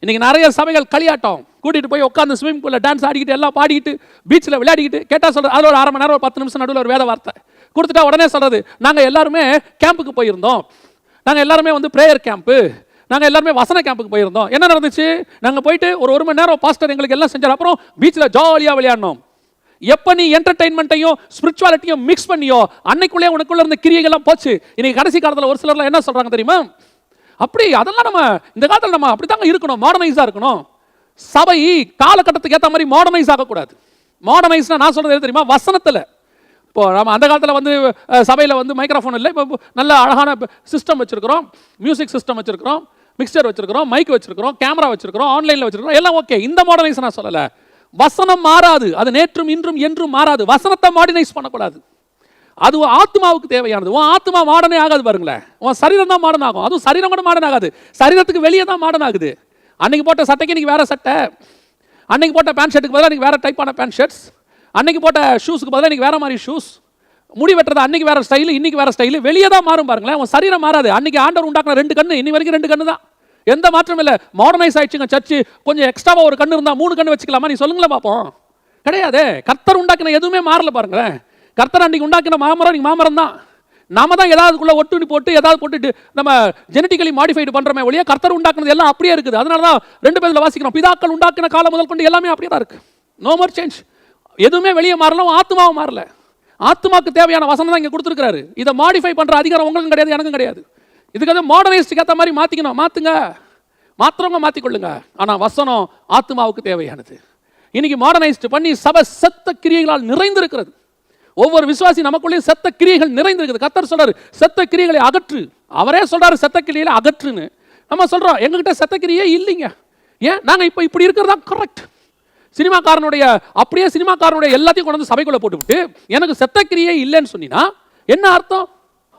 இன்னைக்கு நிறைய சபைகள் களியாட்டம் கூட்டிட்டு போய் உட்காந்து ஸ்விமிங் பூல்ல டான்ஸ் ஆடிக்கிட்டு எல்லாம் பாடிக்கிட்டு பீச்சில் விளையாடிக்கிட்டு கேட்டால் சொல்றது, அதில் ஒரு அரை மணி நேரம் ஒரு 10 நிமிஷம் நடுவில் ஒரு வேத வார்த்தை கொடுத்துட்டா உடனே சொல்றது, நாங்கள் எல்லாருமே கேம்புக்கு போயிருந்தோம், நாங்கள் எல்லாருமே வந்து ப்ரேயர் கேம்ப்பு, நாங்கள் எல்லாருமே வசன கேம்புக்கு போயிருந்தோம். என்ன நடந்துச்சு? நாங்கள் போயிட்டு ஒரு மணி நேரம் பாஸ்டர் எங்களுக்கு எல்லாம் செஞ்சார். அப்புறம் பீச்சில் ஜாலியாக விளையாடணும். எப்போ நீ என்டர்டைன்மெண்ட்டையும் ஸ்பிரிச்சுவாலிட்டியும் மிக்ஸ் பண்ணியோ அன்னைக்குள்ளே உனக்குள்ள இருந்த கிரியைகள்லாம் போச்சு. இன்னைக்கு கடைசி காலத்தில் ஒரு சிலர்லாம் என்ன சொல்றாங்க தெரியுமா? அப்படி அதெல்லாம் நம்ம இந்த காலத்தில் நம்ம அப்படித்தாங்க இருக்கணும், மாடர்னைஸாக இருக்கணும். சபை காலகட்டத்துக்கு ஏற்ற மாதிரி மாடர்னைஸ் ஆகக்கூடாது. மாடர்னைஸ்னா நான் சொல்றது தெரியுமா? வசனத்தில். இப்போ நம்ம அந்த காலத்தில் வந்து சபையில் வந்து மைக்ரோஃபோன் இல்லை, இப்போ நல்ல அழகான சிஸ்டம் வச்சிருக்கிறோம், மியூசிக் சிஸ்டம் வச்சிருக்கிறோம், மிக்சர் வச்சிருக்கிறோம், மைக் வச்சிருக்கிறோம், கேமரா வச்சிருக்கிறோம், ஆன்லைனில் வச்சிருக்கிறோம், எல்லாம் ஓகே. இந்த மாடர்னைஸ் நான் சொல்லலை. வசனம் மாறாது, அது நேற்றும் இன்றும் என்றும் மாறாது. வசனத்தை மாடர்னைஸ் பண்ணக்கூடாது. அது ஆத்மாவுக்கு தேவையானது. உன் ஆத்மா மாடர்னே ஆகாது பாருங்களேன். உன் சரீரம் தான் மாடர்ன் ஆகும். அதுவும் சரீரம் கூட மாடர்ன் ஆகாது, சரீரத்துக்கு வெளியே தான் மாடர்ன் ஆகுது. அன்னைக்கு போட்ட சட்டைக்கு இன்னைக்கு வேற சட்டை, அன்னைக்கு போட்ட பேண்ட் ஷர்ட்டுக்கு பதிலாக இன்னைக்கு வேற டைப்பான பேண்ட் ஷர்ட்ஸ், அன்னைக்கு போட்ட ஷூஸுக்கு பதிலாக இன்னைக்கு வேற மாதிரி ஷூஸ், முடி வெட்டுறது அன்னைக்கு வேற ஸ்டைலு, இன்னைக்கு வேற ஸ்டைலு, வெளியே தான் மாறும் பாருங்களேன். உன் சரீரம் மாறாது. அன்னைக்கு ஆண்டவர் உண்டாக்குன 2 கண்ணு, இன்னி வரைக்கும் 2 கண்ணு தான், எந்த மாற்றம் இல்லை. மாடர்னைஸ் ஆயிடுச்சுங்க சர்ச்சு. கொஞ்சம் எக்ஸ்ட்ராவா ஒரு கண்ணு இருந்தால் 3 கண்ணு வச்சுக்கலாமா? நீ சொல்லுங்களேன் பார்ப்போம். கிடையாது. கர்த்தர் உண்டாக்கின எதுவுமே மாறல பாருங்களேன். கர்த்தர் அன்னைக்கு உண்டாக்கின மாமரம் நீங்க மாமரம் தான். நாம தான் ஏதாவதுக்குள்ள ஒட்டுணி போட்டு ஏதாவது போட்டுட்டு நம்ம ஜெனட்டிக்கலி மாடிஃபைடு பண்றோமே ஒழிய கர்த்தர் உண்டாக்குனது எல்லாம் அப்படியே இருக்குது. அதனால தான் 2 பேர்ல வாசிக்கிறோம், பிதாக்கள் உண்டாக்கின காலம் முதல் கொண்டு எல்லாமே அப்படியே தான் இருக்கு. No more change. எதுவுமே வெளியே மாறல, ஆத்மாவும் மாறல. ஆத்மாக்கு தேவையான வசனம் தான் இங்க கொடுத்துருக்காரு. இதை மாடிஃபை பண்ற அதிகாரம் உங்களுக்கும் கிடையாது, எனக்கும் கிடையாது. இதுக்கு மாடர்னைஸ்டுக்கு ஏற்ற மாதிரி மாத்திக்கணும். மாத்துங்க, மாத்திரவங்க மாற்றிக்கொள்ளுங்க. ஆனால் வசனம் ஆத்மாவுக்கு தேவையானது. இன்னைக்கு மாடர்னைஸ்ட் பண்ணி சபை செத்த கிரியைகளால் நிறைந்திருக்கிறது. ஒவ்வொரு விசுவாசி நமக்குள்ளே செத்த கிரியைகள் நிறைந்திருக்குது. கர்த்தர் சொல்றாரு செத்த கிரியைகளை அகற்று. அவரே சொல்றாரு செத்த கிரியைகளை அகற்றுன்னு. நம்ம சொல்றோம் எங்ககிட்ட செத்த கிரியே இல்லைங்க. ஏன் நாங்கள் இப்போ இப்படி இருக்கிறதா கரெக்ட். சினிமாக்காரனுடைய அப்படியே சினிமாக்காரனுடைய எல்லாத்தையும் கொண்டு வந்து சபைக்குள்ள போட்டுவிட்டு எனக்கு செத்த கிரியே இல்லைன்னு சொன்னீங்கன்னா என்ன அர்த்தம்?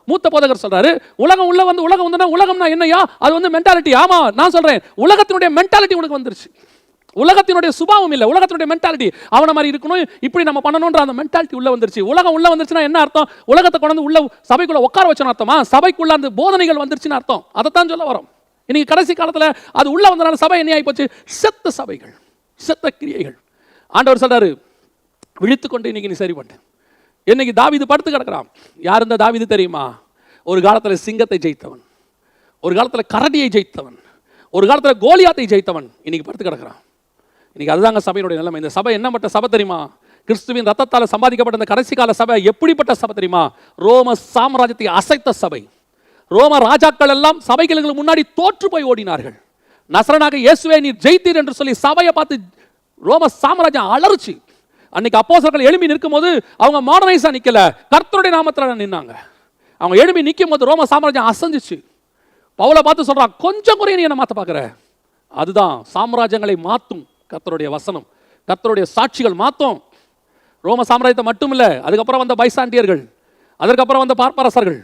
மூத்த போதகர் சொல்றாரு உலகம் உள்ள வந்து உலகம் வந்தா உலகம்னா என்னையா? அது வந்து மென்டாலிட்டி. ஆமா நான் சொல்றேன் உலகத்தினுடைய மென்டாலிட்டி உனக்கு வந்துருச்சு. உலகத்தினுடைய சுபாவம் இல்லை, உலகத்தினுடைய மென்டாலிட்டி. அவனை மாதிரி இருக்கணும், இப்படி நம்ம பண்ணணும்ன்ற அந்த மென்டாலிட்டி உள்ள வந்துருச்சு. உலகம் உள்ள வந்துருச்சுன்னா என்ன அர்த்தம்? உலகத்தை கொண்டு உள்ள சபைக்குள்ள உட்கார வச்சோன்னு அர்த்தமா? சபைக்குள்ள அந்த போதனைகள் வந்துருச்சுன்னு அர்த்தம். அதைத்தான் சொல்ல வரோம். இன்னைக்கு கடைசி காலத்துல அது உள்ள வந்தனால சபை என்ன ஆகி போச்சு? செத்த சபைகள், செத்த கிரியைகள். ஆண்டவர் சொல்றாரு விழித்துக்கொண்டு இன்னைக்கு நீ சரி பண்ணு. இன்னைக்கு தாவீது படுத்து கிடக்கிறான். யார் இந்த தாவீது தெரியுமா? ஒரு காலத்துல சிங்கத்தை ஜெயித்தவன், ஒரு காலத்துல கரடியை ஜெயித்தவன், ஒரு காலத்துல கோலியாத்தை ஜெயித்தவன். இன்னைக்கு படுத்து கிடக்கிறான். இன்னைக்கு அதுதாங்க சபையினுடைய நிலைமை. இந்த சபை என்னப்பட்ட சபை தெரியுமா? கிறிஸ்துவின் ரத்தத்தால் சம்பாதிக்கப்பட்ட இந்த கடைசி கால சபை எப்படிப்பட்ட சபை தெரியுமா? ரோம சாம்ராஜ்யத்தை அசைத்த சபை. ரோம ராஜாக்கள் எல்லாம் சபைகளுக்கு முன்னாடி தோற்று போய் ஓடினார்கள். நசரனாக இயேசுவே நீர் ஜெயித்தீர் என்று சொல்லி சபையை பார்த்து ரோம சாம்ராஜ்யம் அலறுச்சு. அன்னைக்கு அப்போஸ்தலர்கள் எழும்பி நிற்கும் போது அவங்க மாடர்னைஸா நிக்கல, கர்த்தருடைய நாமத்துல நின்னாங்க. அவங்க எழும்பி நிற்கும் போது ரோம சாம்ராஜ்யம் அசஞ்சிச்சு. பவுலை பார்த்து சொல்றான் கொஞ்சம் குறைய நீ என்ன மாத்த பார்க்கிற? அதுதான் சாம்ராஜ்யங்களை மாற்றும் கர்த்தருடைய வசனம், கர்த்தருடைய சாட்சிகள் மாற்றும். ரோம சாம்ராஜ்யத்தை மட்டும் இல்லை, அதுக்கப்புறம் வந்த பைசாண்டியர்கள், அதுக்கப்புறம் வந்த பார்ப்பரசர்கள்,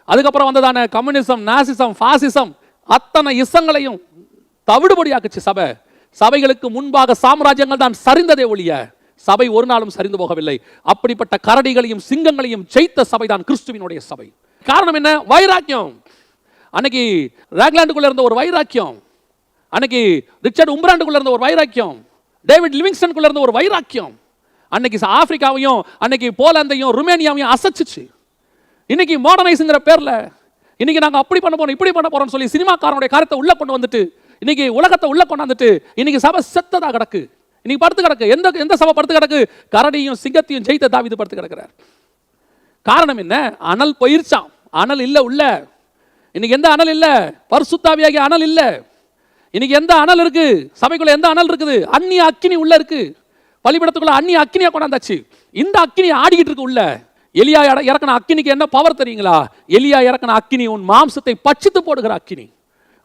அதுக்கப்புறம் வந்ததான கம்யூனிசம், நாசிசம், பாசிசம், அத்தனை இசங்களையும் தவிடுபடியாக்குச்சு சபை. சபைகளுக்கு முன்பாக சாம்ராஜ்யங்கள் தான் சரிந்ததே ஒழிய சபை ஒரு நாளும் சரிந்து போகவில்லை. அப்படிப்பட்ட கரடிகளையும் சிங்கங்களையும் ஜெயித்த சபை தான் கிறிஸ்துவினுடைய சபை. காரணம் என்ன? வைராக்கியம். அன்னைக்கு ராக்லாண்டுக்குள்ள இருந்த ஒரு வைராக்கியம், அன்னைக்கு ரிச்சர்ட் உம்பராண்டுக்குள்ள இருந்த ஒரு வைராக்கியம், டேவிட் லிவிங்ஸ்டனுக்குள்ள இருந்த ஒரு வைராக்கியம் அன்னைக்கு ஆப்பிரிக்காவையும் அன்னைக்கு போலாந்தையும் ருமேனியாவையும் அசைச்சிச்சு. இன்னைக்கு மாடர்னைஸ்ங்கிற பேர்ல இன்னைக்கு நாங்க அப்படி பண்ண போறோம் இப்படி பண்ண போறோம்னு சொல்லி சினிமாக்காரனுடைய காரியத்தை உள்ள கொண்டு வந்துட்டு இன்னைக்கு உலகத்தை உள்ள கொண்டாந்துட்டு இன்னைக்கு சபை செத்ததா கிடக்கு. இன்னைக்கு படுத்து கிடக்கு. எந்த சபை படுத்து கிடக்கு? கரடியும் சிங்கத்தையும் ஜெயித்த தாவீது படுத்து கிடக்கிறார். காரணம் என்ன? அனல் போயிருச்சாம். அனல் இல்ல உள்ள. இன்னைக்கு எந்த அனல் இல்ல? பரிசுத்தாவியாகிய அனல் இல்ல. இன்னைக்கு எந்த அனல் இருக்கு? சபைக்குள்ள எந்த அனல் இருக்குது? அந்நிய அக்கினி உள்ள இருக்கு. பலிபீடத்துக்குள்ள அந்நிய அக்கினியா கொண்டாந்தாச்சு. இந்த அக்கினி ஆடிக்கிட்டு இருக்கு உள்ள. எலியா இறக்கின அக்கினிக்கு என்ன பவர் தெரியுங்களா? எலியா இறக்கின அக்கினி உன் மாம்சத்தை பட்சித்து போடுகிற அக்கினி.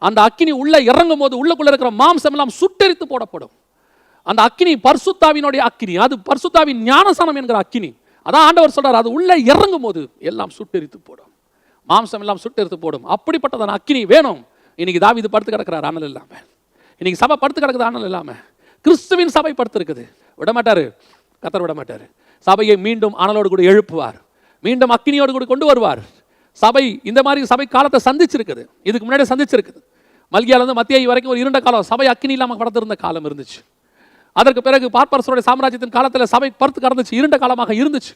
அந்த அக்கினி உள்ள இறங்கும் போது உள்ளுக்குள்ள இருக்கிற மாம்சம் எல்லாம் சுட்டெரித்து போடப்படும். அந்த அக்கினி பரிசுத்தாவினுடைய அக்கினி, அது பரிசுத்தாவின் ஞானசானம் என்கிற அக்கினி. அதான் ஆண்டவர் சொல்றார், அது உள்ள இறங்கும் போது எல்லாம் சுட்டெரித்து போடும், மாம்சம் எல்லாம் சுட்டெரித்து போடும். அப்படிப்பட்டதான அக்கினி வேணும். இன்னைக்கு தாவீது படுத்து கிடக்கிறார் அனல் இல்லாம. இன்னைக்கு சபை படுத்து கிடக்குது அனல் இல்லாம. கிறிஸ்துவின் சபை படுத்து இருக்குது. விடமாட்டாரு, கர்த்தர் விடமாட்டாரு. சபையை மீண்டும் அனலோடு கூட எழுப்புவார், மீண்டும் அக்கினியோடு கூட கொண்டு வருவார். சபை இந்த மாதிரி சபை காலத்தை சந்திச்சிருக்குது, இதுக்கு முன்னாடி சந்திச்சிருக்குது. மல்கியால இருந்து மத்திய வரைக்கும் ஒரு இருண்ட காலம், சபை அக்கினி இல்லாமல் படுத்திருந்த காலம் இருந்துச்சு. அதற்கு பிறகு பார்ப்பரசருடைய சாம்ராஜ்யத்தின் காலத்தில் சபை படுத்து கடந்துச்சு, இருண்ட காலமாக இருந்துச்சு.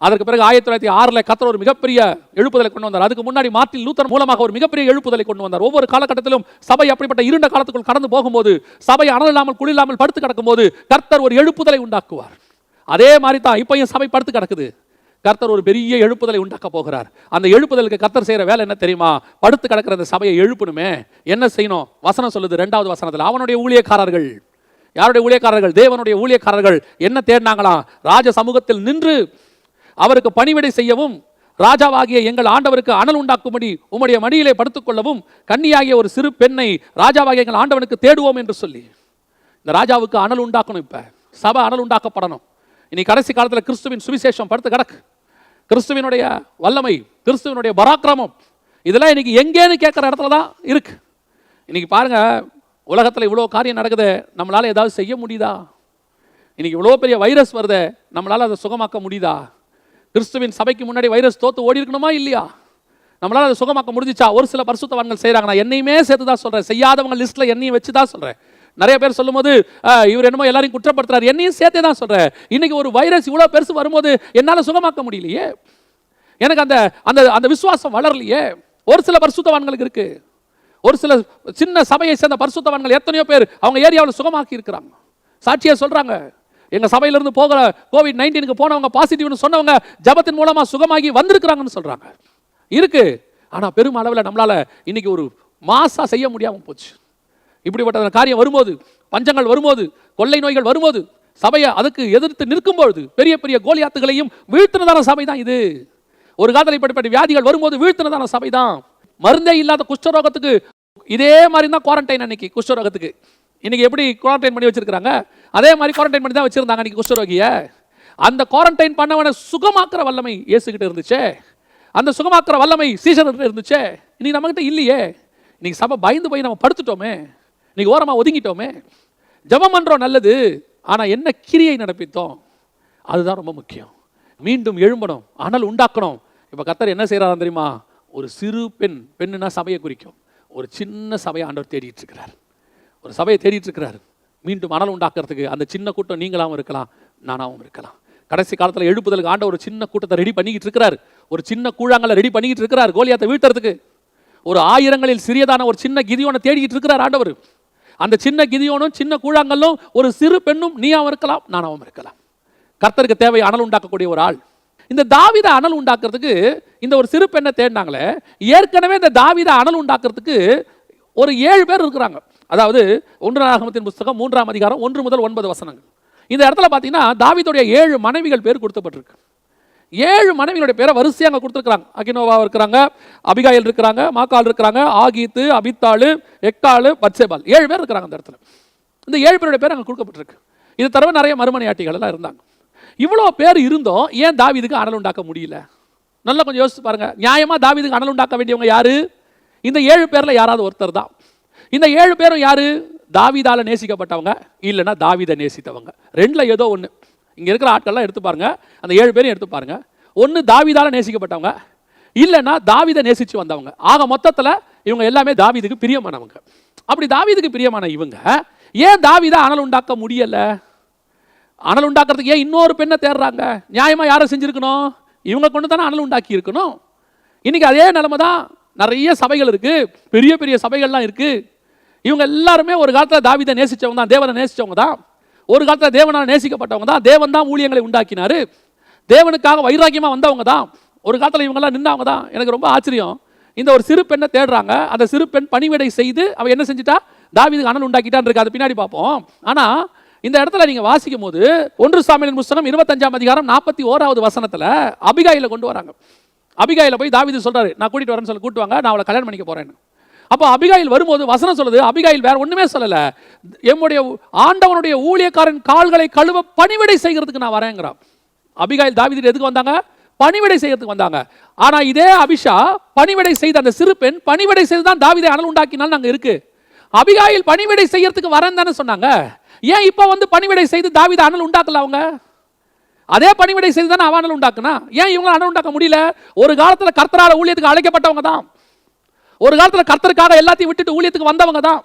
அதற்கு பிறகு 1906 கர்த்தர் ஒரு மிகப்பெரிய எழுப்புதலை கொண்டு வந்தார். அதுக்கு முன்னாடி மார்ட்டின் லூத்தர் மூலமாக ஒரு மிகப்பெரிய எழுப்புதலை கொண்டு வந்தார். ஒவ்வொரு காலகட்டத்திலும் சபை அப்படிப்பட்ட இருண்ட காலத்துக்குள் கடந்து போகும்போது, சபை அனல் இல்லாமல் குளிர் இல்லாமல் படுத்து கிடக்கும் போது கர்த்தர் ஒரு எழுப்புதலை உண்டாக்குவார். அதே மாதிரி தான் இப்பயும் சபை படுத்து கிடக்குது. கர்த்தர் ஒரு பெரிய எழுப்புதலை உண்டாக்க போகிறார். அந்த எழுப்புதலுக்கு கர்த்தர் செய்யற வேலை என்ன தெரியுமா? படுத்து கிடக்கிற அந்த சபையை எழுப்பணுமே. என்ன செய்யணும்? வசனம் சொல்லுது 2வது வசனத்தில், அவனுடைய ஊழியக்காரர்கள். யாருடைய ஊழியக்காரர்கள்? தேவனுடைய ஊழியக்காரர்கள் என்ன தேடினாங்களாம்? ராஜ சமூகத்தில் நின்று அவருக்கு பணிவிடை செய்யவும், ராஜாவாகிய எங்கள் ஆண்டவருக்கு அனல் உண்டாக்கும்படி உம்முடைய மடியிலே படுத்துக்கொள்ளவும், கன்னியாகிய ஒரு சிறு பெண்ணை ராஜாவாகிய எங்கள் ஆண்டவனுக்கு தேடுவோம் என்று சொல்லி இந்த ராஜாவுக்கு அனல் உண்டாக்கணும். இப்ப சபை அனல் உண்டாக்கப்படணும். இனி கடைசி காலத்தில் கிறிஸ்துவின் சுவிசேஷம் படுத்து கிடக்கு. கிறிஸ்துவினுடைய வல்லமை, கிறிஸ்துவினுடைய பராக்கிரமம், இதெல்லாம் இன்னைக்கு எங்கேன்னு கேட்குற இடத்துல தான் இருக்கு. இன்னைக்கு பாருங்க, உலகத்தில் இவ்வளோ காரியம் நடக்குது, நம்மளால ஏதாவது செய்ய முடியுதா? இன்னைக்கு இவ்வளோ பெரிய வைரஸ் வருது, நம்மளால அதை சுகமாக்க முடியுதா? கிறிஸ்துவின் சபைக்கு முன்னாடி வைரஸ் தோத்து ஓடி இருக்கணுமா இல்லையா? நம்மளால அதை சுகமாக்க முடிஞ்சிச்சா? ஒரு சில பரிசுத்தவான்கள் செய்கிறாங்க. நான் என்னையுமே சேர்த்து தான் சொல்கிறேன், செய்யாதவங்க லிஸ்ட்டில் என்னையும் வச்சு தான் சொல்கிறேன். நிறைய பேர் சொல்லும் போது இவர் என்னமோ எல்லாரையும் குற்றப்படுத்துறாரு, என்னையும் சேர்த்தே தான் சொல்கிறேன். இன்னைக்கு ஒரு வைரஸ் இவ்வளோ பெருசு வரும்போது என்னால் சுகமாக்க முடியலையே, எனக்கு அந்த அந்த அந்த விசுவாசம் வளரலையே. ஒரு சில பரிசுத்தவான்களுக்கு இருக்கு. ஒரு சில சின்ன சபையை சேர்ந்த பரிசுத்தவான்கள் எத்தனையோ பேர் அவங்க ஏரியாவில் சுகமாக்கி இருக்கிறாங்க. சாட்சியை சொல்றாங்க, எங்க சபையிலிருந்து போகிற COVID-19 போனவங்க பாசிட்டிவ்னு சொன்னவங்க ஜபத்தின் மூலமா சுகமாகி வந்திருக்கிறாங்கன்னு சொல்றாங்க. இருக்கு. ஆனா பெரும் அளவில் நம்மளால இன்னைக்கு ஒரு மாசா செய்ய முடியாம போச்சு. இப்படிப்பட்ட காரியம் வரும்போது, பஞ்சங்கள் வரும்போது, கொள்ளை நோய்கள் வரும்போது, சபையை அதுக்கு எதிர்த்து நிற்கும்பொழுது பெரிய பெரிய கோலியாத்துகளையும் வீழ்த்தினதான சபை தான் இது. ஒரு காலத்தில் இப்படிப்பட்ட வியாதிகள் வரும்போது வீழ்த்தினதான சபை தான். மருந்தே இல்லாத குஷ்டரோகத்துக்கு இதே மாதிரி தான் குவாரண்டைன். அன்னைக்கு குஷ்டரோகத்துக்கு இன்னைக்கு எப்படி குவாரண்டைன் பண்ணி வச்சிருக்காங்க, அதே மாதிரி குவாரண்டைன் பண்ணி தான் வச்சிருந்தாங்க அன்னைக்கு குஷ்டரோகிய. அந்த குவாரண்டைன் பண்ணவனை சுகமாக்குற வல்லமை இயேசுகிட்ட இருந்துச்சே, அந்த சுகமாக்குற வல்லமை சீசர்கிட்ட இருந்துச்சே. இன்னைக்கு நம்மகிட்ட இல்லையே. இன்னைக்கு சபை பயந்து போய் நம்ம படுத்துட்டோமே, இன்னைக்கு ஓரமா ஒதுங்கிட்டோமே. ஜெபம் பண்றோம் நல்லது, ஆனா என்ன கிரியை நடப்பித்தோம், அதுதான் ரொம்ப முக்கியம். மீண்டும் எழும்பணும், அனல் உண்டாக்கணும். இப்ப கர்த்தர் என்ன செய்யறாரு தெரியுமா? ஒரு சிறு பெண், பெண்ணுனா சபையை குறிக்கும், ஒரு சின்ன சபையை ஆண்டவர் தேடிட்டு இருக்கிறார். ஒரு சபையை தேடிட்டு இருக்கிறார் மீண்டும் அனல் உண்டாக்குறதுக்கு. அந்த சின்ன கூட்டம் நீங்களாவும் இருக்கலாம், நானாவும் இருக்கலாம். கடைசி காலத்தில் எழுப்புதலுக்கு ஆண்டவர் ஒரு சின்ன கூட்டத்தை ரெடி பண்ணிக்கிட்டு இருக்கிறார். ஒரு சின்ன கூழாங்கலை ரெடி பண்ணிக்கிட்டு இருக்கிறார் கோலியாத்தை வீழ்த்துறதுக்கு. ஒரு 1000களில் சிறியதான ஒரு சின்ன கிதியோனை தேடிக்கிட்டு இருக்கிறார் ஆண்டவர். அந்த சின்ன கிதியோனும் சின்ன கூழாங்கல்லும் ஒரு சிறு பெண்ணும் நீயாவும் இருக்கலாம், நானாவும் இருக்கலாம். கர்த்தருக்கு தேவை அனல் உண்டாக்கக்கூடிய ஒரு ஆள். இந்த தாவீதை அனல் உண்டாக்குறதுக்கு இந்த ஒரு சிறு பெண்ணை தேடினாங்களே, ஏற்கனவே இந்த தாவீதை அனல் உண்டாக்குறதுக்கு ஒரு 7 பேர் இருக்கிறாங்க. அதாவது 1 நாளாகமத்தின் புத்தகம் 3ஆம் அதிகாரம் 1 முதல் 9 வசனங்கள். இந்த இடத்துல பார்த்தீங்கன்னா தாவீதுடைய 7 மனைவிகள் பேர் கொடுக்கப்பட்டிருக்கு. 7 மனைவிகளுடைய பேரை வரிசையாக அங்கே கொடுத்துருக்காங்க. அகினோவா இருக்கிறாங்க, அபிகாயில் இருக்கிறாங்க, மாக்கால் இருக்கிறாங்க, ஆகீத்து, அபித்தாளு, எக்காளு, பத்சேபால், 7 பேர் இருக்கிறாங்க அந்த இடத்துல. இந்த 7 பேருடைய பேர் அங்கே கொடுக்கப்பட்டிருக்கு. இது தவிர நிறைய மறுமனையாட்டிகள் எல்லாம் இருந்தாங்க. இவ்வளோ பேர் இருந்தோம், ஏன் தாவீதுக்கு அனல் உண்டாக்க முடியல? நல்லா கொஞ்சம் யோசிச்சு பாருங்க. நியாயமா தாவீதுக்கு அனல் உண்டாக்க வேண்டியவங்க யாரு? இந்த 7 பேர்ல யாராவது ஒருத்தர் தான். இந்த 7 பேரும் யாரு? தாவீதால நேசிக்கப்பட்டவங்க, இல்லைன்னா தாவீதை நேசித்தவங்க. ரெண்டுல ஏதோ ஒன்று. இங்க இருக்கிற ஆட்கள்லாம் எடுத்து பாருங்க, அந்த 7 பேரையும் எடுத்து பாருங்க. ஒன்று தாவீதால நேசிக்கப்பட்டவங்க, இல்லைன்னா தாவீதை நேசிச்சு வந்தவங்க. ஆக மொத்தத்தில் இவங்க எல்லாமே தாவீதுக்கு பிரியமானவங்க. அப்படி தாவீதுக்கு பிரியமான இவங்க ஏன் தாவீதை அனல் உண்டாக்க முடியல? அனல் உண்டாக்குறதுக்கு ஏன் இன்னொரு பெண்ணை தேடுறாங்க? நியாயமா யாரை செஞ்சிருக்கணும்? இவங்க கொண்டு தானே அனல் உண்டாக்கி இருக்கணும். இன்னைக்கு அதே நிலைமை தான். நிறைய சபைகள் இருக்கு, பெரிய பெரிய சபைகள்லாம் இருக்கு. இவங்க எல்லாருமே ஒரு காலத்தில் தாவீதை நேசிச்சவங்க தான், தேவனை நேசிச்சவங்க தான். ஒரு காலத்தில் தேவனால் நேசிக்கப்பட்டவங்க தான். தேவன் தான் ஊழியங்களை உண்டாக்கினாரு, தேவனுக்காக வைராக்கியமா வந்தவங்க தான். ஒரு காலத்தில் இவங்கெல்லாம் நின்றவங்க தான். எனக்கு ரொம்ப ஆச்சரியம், இந்த ஒரு சிறு பெண்ணை தேடுறாங்க. அந்த சிறு பெண் பணிவிடை செய்து அவ என்ன செஞ்சிட்டா? தாவீதுக்கு அனல் உண்டாக்கிட்டான் இருக்கு. அது பின்னாடி பார்ப்போம். ஆனா இந்த இடத்துல நீங்க வாசிக்கும் போது 1 சாமுவேலின் புத்தகம் 25ஆம் அதிகாரம் 41வது வசனத்துல அபிகாயில கொண்டு வராங்க. அபிகாயில போய் தாவீது சொல்றாரு, நான் கூட்டிட்டு வரேன்னு சொல்லி கூட்டுவாங்க, நான் அவளை கல்யாணம் பண்ணிக்க போறேன்னு. அப்போ அபிகாயில் வரும்போது வசனம் சொல்லுது, அபிகாயில் வேற ஒண்ணுமே சொல்லல, எம்முடைய ஆண்டவனுடைய ஊழியக்காரன் கால்களை கழுவ பணிவிடை செய்கிறதுக்கு நான் வரேங்கிறான். அபிகாயில் தாவீது எதுக்கு வந்தாங்க? பணிவிடை செய்யறதுக்கு வந்தாங்க. ஆனா இதே அபிஷா பணிவிடை செய்த அந்த சிறு பெண் பணிவிடை செய்து தான் தாவீதை அனல் உண்டாக்கினாலும் அங்க இருக்கு. அபிகாயில் பணிவிடை செய்யறதுக்கு வரேன்னு தானே சொன்னாங்க. ஏன் இப்ப வந்து பணிவிடை செய்து தாவீதை அனல் உண்டாக்கல? அவங்க அதே பணிவிடை செய்து தானே அவ அனல் உண்டாக்குனா, ஏன் இவங்க அனல் உண்டாக்க முடியல? ஒரு காலத்துல கர்த்தரால ஊழியத்துக்கு அழைக்கப்பட்டவங்க தான், ஒரு காலத்துல கர்த்தருக்காக எல்லாத்தையும் விட்டுட்டு ஊழியத்துக்கு வந்தவங்க தான்,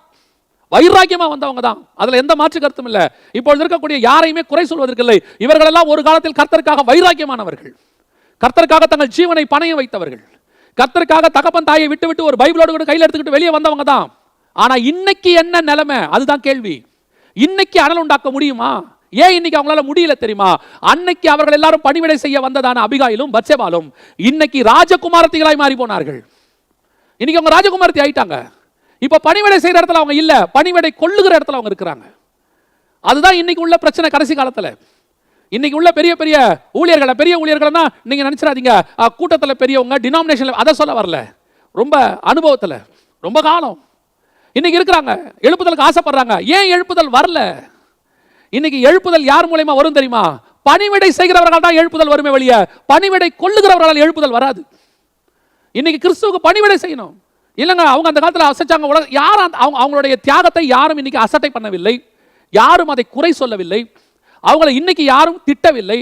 வைராக்கியமா வந்தவங்க தான். அதுல எந்த மாற்று கருத்தும் இல்லை. இப்பொழுது இருக்கக்கூடிய யாரையுமே குறை சொல்வதற்கு இல்லை. இவர்கள் எல்லாம் ஒரு காலத்தில் கர்த்தருக்காக வைராக்கியமானவர்கள், கர்த்தருக்காக தங்கள் ஜீவனை பணையம் வைத்தவர்கள், கர்த்தருக்காக தகப்பன் தாயை விட்டு விட்டு ஒரு பைபிளோடு கூட கையில் எடுத்துக்கிட்டு வெளியே வந்தவங்க தான். ஆனா இன்னைக்கு என்ன நிலைமை? அதுதான் கேள்வி. இன்னைக்கு அனல் உண்டாக்க முடியுமா? ஏன் இன்னைக்கு அவங்களால முடியல தெரியுமா? அன்னைக்கு அவர்கள் எல்லாரும் பணிவிடை செய்ய வந்ததான அபிகாயிலும் பத்சேபாலும் இன்னைக்கு ராஜகுமாரத்திகளாய் மாறி போனார்கள். இன்னைக்கு அவங்க ராஜகுமாரத்தி ஆயிட்டாங்க. இப்ப பணிவிடை செய்யற இடத்துல அவங்க இல்ல, பணிவிடை கொள்ளுகிற இடத்துல அவங்க இருக்கிறாங்க. அதுதான் இன்னைக்கு உள்ள பிரச்சனை. கடைசி காலத்துல இன்னைக்கு உள்ள பெரிய பெரிய ஊழியர்களை, பெரிய ஊழியர்கள்னா நீங்க நினைச்சிடாதீங்க கூட்டத்துல பெரியவங்க, டினாமினேஷன்ல, அதை சொல்ல வரல. ரொம்ப அனுபவத்துல ரொம்ப காலம் இன்னைக்கு இருக்கிறாங்க, எழுப்புதலுக்கு ஆசைப்படுறாங்க. ஏன் எழுப்புதல் வரல? இன்னைக்கு எழுப்புதல் யார் மூலமா வரும் தெரியுமா? பணிவிடை செய்கிறவர்கள் தான் எழுப்புதல் வருமே வெளிய, பணிவிடை கொள்ளுகிறவர்களால் எழுப்புதல் வராது. இன்னைக்கு கிறிஸ்துவுக்கு பணிவிடை செய்யணும். இல்லைங்க, அவங்க அந்த காலத்தில் அசைச்சாங்க. யாரும் அவங்களுடைய தியாகத்தை யாரும் இன்னைக்கு அசட்டை பண்ணவில்லை, யாரும் அதை குறை சொல்லவில்லை, அவங்களை இன்னைக்கு யாரும் திட்டவில்லை.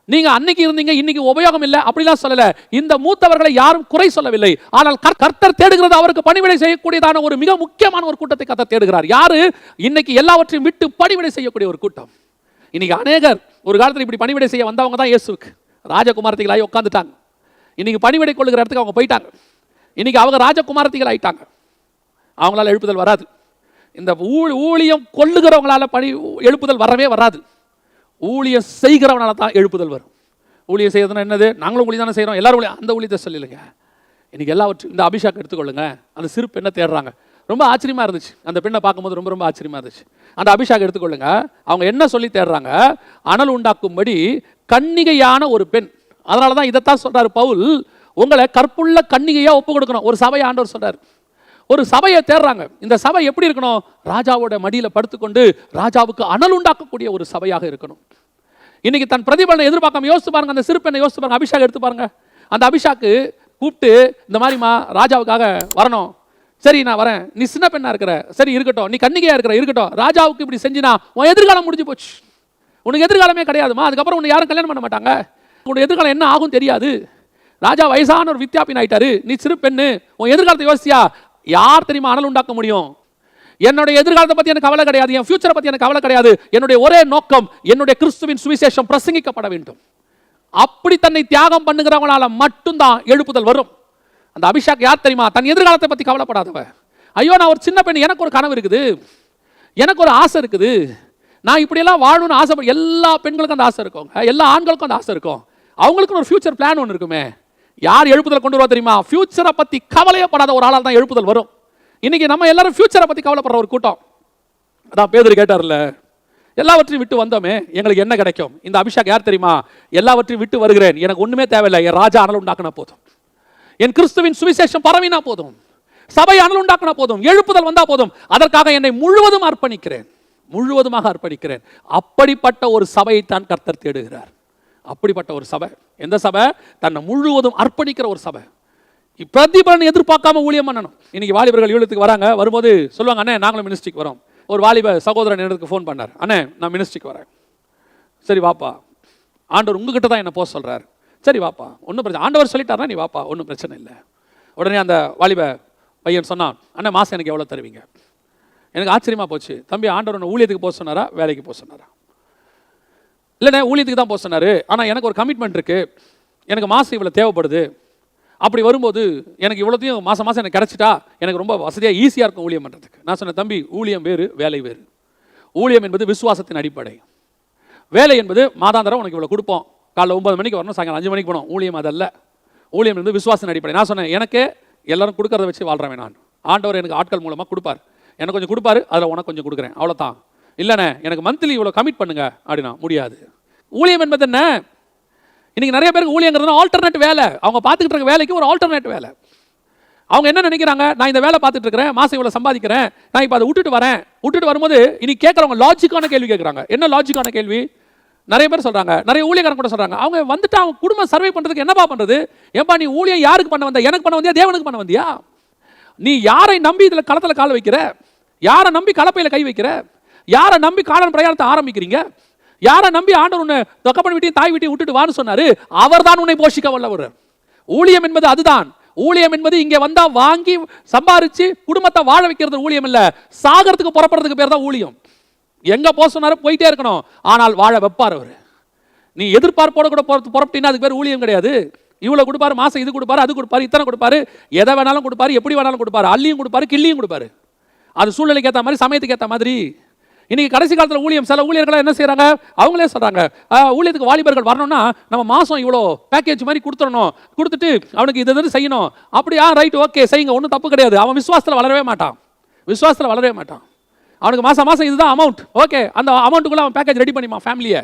நீங்க அன்னைக்கு இருந்தீங்க, இன்னைக்கு உபயோகம் இல்லை அப்படிலாம் சொல்லல. இந்த மூத்தவர்களை யாரும் குறை சொல்லவில்லை. ஆனால் கர்த்தர் தேடுகிறது அவருக்கு பணிவிடை செய்யக்கூடியதான ஒரு மிக முக்கியமான ஒரு கூட்டத்தை கர்த்தர் தேடுகிறார். யாரு? இன்னைக்கு எல்லாவற்றையும் விட்டு பணிவிடை செய்யக்கூடிய ஒரு கூட்டம். இன்னைக்கு அநேகர் ஒரு காலத்தில் இப்படி பணிவிடை செய்ய வந்தவங்க தான் இயேசுவுக்கு ராஜகுமாரத்திகளாகி உட்காந்துட்டாங்க. இன்னைக்கு பணிவிடை கொள்ளுகிற இடத்துக்கு அவங்க போயிட்டாங்க. இன்னைக்கு அவங்க ராஜகுமாரத்திகள் ஆயிட்டாங்க. அவங்களால எழுப்புதல் வராது. இந்த ஊழியம் கொள்ளுகிறவங்களால எழுப்புதல் வரவே வராது. ஊழியம் செய்கிறவனால தான் எழுப்புதல் வரும். ஊழியம் செய்யறதுன்னா என்னது? நாங்களும் ஊழியம் தானே செய்கிறோம், எல்லாரும் ஊழியம், அந்த ஊழியத்தை சொல்லலைங்க. இன்னைக்கு எல்லாவற்றும் இந்த அபிஷேகம் எடுத்துக்கொள்ளுங்க. அந்த சிறு பெண்ணை தேடுறாங்க. ரொம்ப ஆச்சரியமா இருந்துச்சு. அந்த பெண்ணை பார்க்கும்போது ரொம்ப ரொம்ப ஆச்சரியமா இருந்துச்சு. அந்த அபிஷாக் எடுத்துக்கொள்ளுங்க. அவங்க என்ன சொல்லி தேடுறாங்க? அனல் உண்டாக்கும்படி கன்னிகையான ஒரு பெண். அதனால தான் இதைத்தான் சொல்றாரு பவுல், உங்களை கற்புள்ள கன்னிகையா ஒப்பு கொடுக்கணும். ஒரு சபையை ஆண்டவர் சொல்றாரு. ஒரு சபையை தேடுறாங்க. இந்த சபை எப்படி இருக்கணும்? ராஜாவோட மடியில படுத்துக்கொண்டு ராஜாவுக்கு அனல் உண்டாக்கக்கூடிய ஒரு சபையாக இருக்கணும். இன்னைக்கு தன் பிரதிபலனை எதிர்பார்க்காம யோசிச்சு பாருங்க. அந்த சிறு பெண்ணை யோசிச்சு பாருங்க. அபிஷாக் எடுத்து பாருங்க. அந்த அபிஷாக்கு கூப்பிட்டு, இந்த மாதிரிமா ராஜாவுக்காக வரணும். சரி நான் வரேன். நீ சின்ன பெண்ணா இருக்கிற, சரி இருக்கட்டும். நீ கன்னிகையா இருக்கிற, இருக்கட்டும். ராஜாவுக்கு இப்படி செஞ்சினா உன் எதிர்காலம் முடிஞ்சு போச்சு. உனக்கு எதிர்காலமே கிடையாதுமா. அதுக்கப்புறம் உன்னை யாரும் கல்யாணம் பண்ண மாட்டாங்க. உன்னோட எதிர்காலம் என்ன ஆகும் தெரியாது. ராஜா வயசான ஒரு வித்யாபின் ஆயிட்டாரு. நீ சிறு பெண்ணு. உன் எதிர்காலத்தை யோசிச்சியா? யார் தெரியுமா அனல் உண்டாக்க முடியும்? என்னுடைய எதிர்காலத்தை பத்தி எனக்கு கவலை கிடையாது. என் ஃபியூச்சரை பத்தி எனக்கு கவலை கிடையாது. என்னுடைய ஒரே நோக்கம் என்னுடைய கிறிஸ்துவின் சுவிசேஷம் பிரசங்கிக்கப்பட வேண்டும். அப்படி தன்னை தியாகம் பண்ணுகிறவங்களால மட்டும்தான் எழுப்புதல் வரும். அந்த அபிஷாக் யார் தெரியுமா? தன் எதிர்காலத்தை பத்தி கவலைப்படாதவ. ஐயோ நான் ஒரு சின்ன பெண், எனக்கு ஒரு கனவு இருக்குது, எனக்கு ஒரு ஆசை இருக்குது, நான் இப்படியெல்லாம் வாழணும்னு ஆசை. எல்லா பெண்களுக்கும் அந்த ஆசை இருக்கும், எல்லா ஆண்களுக்கும் அந்த ஆசை இருக்கும். அவங்களுக்கு ஒரு ஃபியூச்சர் பிளான் ஒன்று இருக்குமே. யார் எழுப்புதல் கொண்டு வருவா தெரியுமா? ஃபியூச்சரை பத்தி கவலையப்படாத ஒரு ஆளால் தான் எழுப்புதல் வரும். இன்னைக்கு நம்ம எல்லாரும் ஃபியூச்சரை பத்தி கவலைப்படுற ஒரு கூட்டம். அதான் பேதுரு கேட்டார்ல, எல்லாவற்றையும் விட்டு வந்தோமே, எங்களுக்கு என்ன கிடைக்கும்? இந்த அபிஷாக் யார் தெரியுமா? எல்லாவற்றையும் விட்டு வருகிறேன், எனக்கு ஒண்ணுமே தேவையில்லை, என் ராஜா அனல் உண்டாக்குனா போதும், என் கிறிஸ்துவின் சுவிசேஷம் பரவினா போதும், சபை அனல் உண்டாக்குனா போதும், எழுப்புதல் வந்தா போதும், அதற்காக என்னை முழுவதும் அர்ப்பணிக்கிறேன், முழுவதுமாக அர்ப்பணிக்கிறேன். அப்படிப்பட்ட ஒரு சபையை தான் கர்த்தர் தேடுகிறார். அப்படிப்பட்ட ஒரு சபை. எந்த சபை? தன்னை முழுவதும் அர்ப்பணிக்கிற ஒரு சபை. பிரதிபலன் எதிர்பார்க்காம ஊழியம் பண்ணணும். இன்னைக்கு வாலிபர்கள் ஈழத்துக்கு வராங்க. வரும்போது சொல்லுவாங்க, அண்ணே நாங்களும் மினிஸ்ட்ரிக்கு வரோம். ஒரு வாலிப சகோதரன் எனக்கு ஃபோன் பண்ணார், அண்ணே நான் மினிஸ்ட்ரிக்கு வரேன். சரி வாப்பா, ஆண்டவர் உங்ககிட்ட தான் என்ன போக சொல்றாரு. சரி வாப்பா, ஒன்றும் பிரச்சனை, ஆண்டவர் சொல்லிட்டாருன்னா நீ வாப்பா, ஒன்றும் பிரச்சனை இல்லை. உடனே அந்த வாலிப பையன் சொன்னான், அண்ணே மாதம் எனக்கு எவ்வளோ தருவீங்க? எனக்கு ஆச்சரியமாக போச்சு. தம்பி, ஆண்டவர் ஒன்று ஊழியத்துக்கு போக சொன்னாரா, வேலைக்கு போக சொன்னாரா? இல்லைண்ணே ஊழியத்துக்கு தான் போக சொன்னார், ஆனால் எனக்கு ஒரு கமிட்மெண்ட் இருக்குது, எனக்கு மாதம் இவ்வளோ தேவைப்படுது. அப்படி வரும்போது எனக்கு இவ்வளோத்தையும் மாதம் மாதம் எனக்கு கிடச்சிட்டா எனக்கு ரொம்ப வசதியாக ஈஸியாக இருக்கும் ஊழியம் பண்ணுறதுக்கு. நான் சொன்னேன், தம்பி ஊழியம் வேறு, வேலை வேறு. ஊழியம் என்பது விசுவாசத்தின் அடிப்படை. வேலை என்பது மாதாந்திரம் உனக்கு இவ்வளோ கொடுப்போம், காலைல 9 மணிக்கு வரணும், சாயங்காலம் 5 மணிக்கு போகணும். ஊழியம் அதல்ல. ஊழியம் என்பது விசுவாசத்தின் அடிப்படை. நான் சொன்னேன், எனக்கு எல்லாரும் கொடுக்கறத வச்சு வாழ்கிறேன் நான். ஆண்டவர் எனக்கு ஆட்கள் மூலமாக கொடுப்பார், எனக்கு கொஞ்சம் கொடுப்பாரு, அதில் உனக்கு கொஞ்சம் கொடுக்குறேன், அவ்வளோதான். இல்லைண்ணே எனக்கு மந்த்லி இவ்வளோ கமிட் பண்ணுங்க அப்படின்னா முடியாது. ஊழியம் என்பது என்ன? இன்னைக்கு நிறைய பேருக்கு ஊழியங்கிறது ஆல்டர்னேட் வேலை. அவங்க பார்த்துக்கிட்டு இருக்க வேலைக்கு ஒரு ஆல்டர்னேட் வேலை. அவங்க என்ன நினைக்கிறாங்க, நான் இந்த வேலை பார்த்துட்டு இருக்கிறேன், மாதம் இவ்வளோ சம்பாதிக்கிறேன், நான் இப்போ அதை விட்டுட்டு வரேன். விட்டுட்டு வரும்போது இனி கேட்குறவங்க லாஜிக்கான கேள்வி கேட்குறாங்க. என்ன லாஜிக்கான கேள்வி? நிறைய பேர் சொல்கிறாங்க, நிறைய ஊழியக்காரங்க கூட சொல்கிறாங்க, அவங்க வந்துட்டு அவங்க குடும்பம் சர்வை பண்ணுறதுக்கு என்னப்பா பண்ணுறது? ஏன்பா நீ ஊழியம் யாருக்கு பண்ண வந்த? எனக்கு பண்ண வந்தியா, தேவனுக்கு பண்ண வந்தியா? நீ யாரை நம்பி இதில் களத்தில் கால் வைக்கிற? யாரை நம்பி கலப்பையில் கை வைக்கிற? யாரை நம்பி காலன் பிரயாணத்தை ஆரம்பிக்கிறீங்க? யாரை நம்பி ஆண்டவர் உன்னை தொக்கப்பன் வீட்டையும் தாய் வீட்டையும் விட்டுட்டு வான்னு சொன்னாரு? அவர் தான் உன்னை போஷிக்க வல்லவர். ஊழியம் என்பது அதுதான். ஊழியம் என்பது இங்கே வந்தா வாங்கி சம்பாரிச்சு குடும்பத்தை வாழ வைக்கிறது ஊழியம் இல்ல. சாகறதுக்கு புறப்படுறதுக்கு பேர் தான் ஊழியம். எங்க போக சொன்னாரு போயிட்டே இருக்கணும், ஆனால் வாழ வைப்பார் அவர். நீ எதிர்பார்ப்போட கூட புறப்பட்டீங்கன்னா அதுக்கு பேர் ஊழியம் கிடையாது. இவ்வளவு கொடுப்பாரு, மாசம் இது கொடுப்பாரு, அது கொடுப்பாரு, இத்தனை கொடுப்பாரு, எதை வேணாலும் கொடுப்பாரு, எப்படி வேணாலும் கொடுப்பாரு, அள்ளியும் கொடுப்பாரு, கிள்ளியும் கொடுப்பாரு. அது சூழ்நிலைக்கு ஏற்ற மாதிரி, சமயத்துக்கு ஏற்ற மாதிரி. இன்னைக்கு கடைசி காலத்தில் ஊழியம், சில ஊழியர்கள் என்ன செய்யறாங்க, அவங்களே சொல்றாங்க, ஊழியத்துக்கு வாலிபர்கள் வரணும்னா நம்ம மாசம் இவ்வளோ பேக்கேஜ் மாதிரி கொடுத்துடணும், கொடுத்துட்டு அவனுக்கு இது செய்யணும். அப்படியா, ரைட், ஓகே செய்யுங்க, ஒன்றும் தப்பு கிடையாது. அவன் விசுவாசத்தில் வளரவே மாட்டான், விசுவாசத்தில் வளரவே மாட்டான். அவனுக்கு மாசம் மாசம் இதுதான் அமௌண்ட், ஓகே, அந்த அமௌண்ட்டுக்குள்ள அவன் பேக்கேஜ் ரெடி பண்ணிமா ஃபேமிலியை.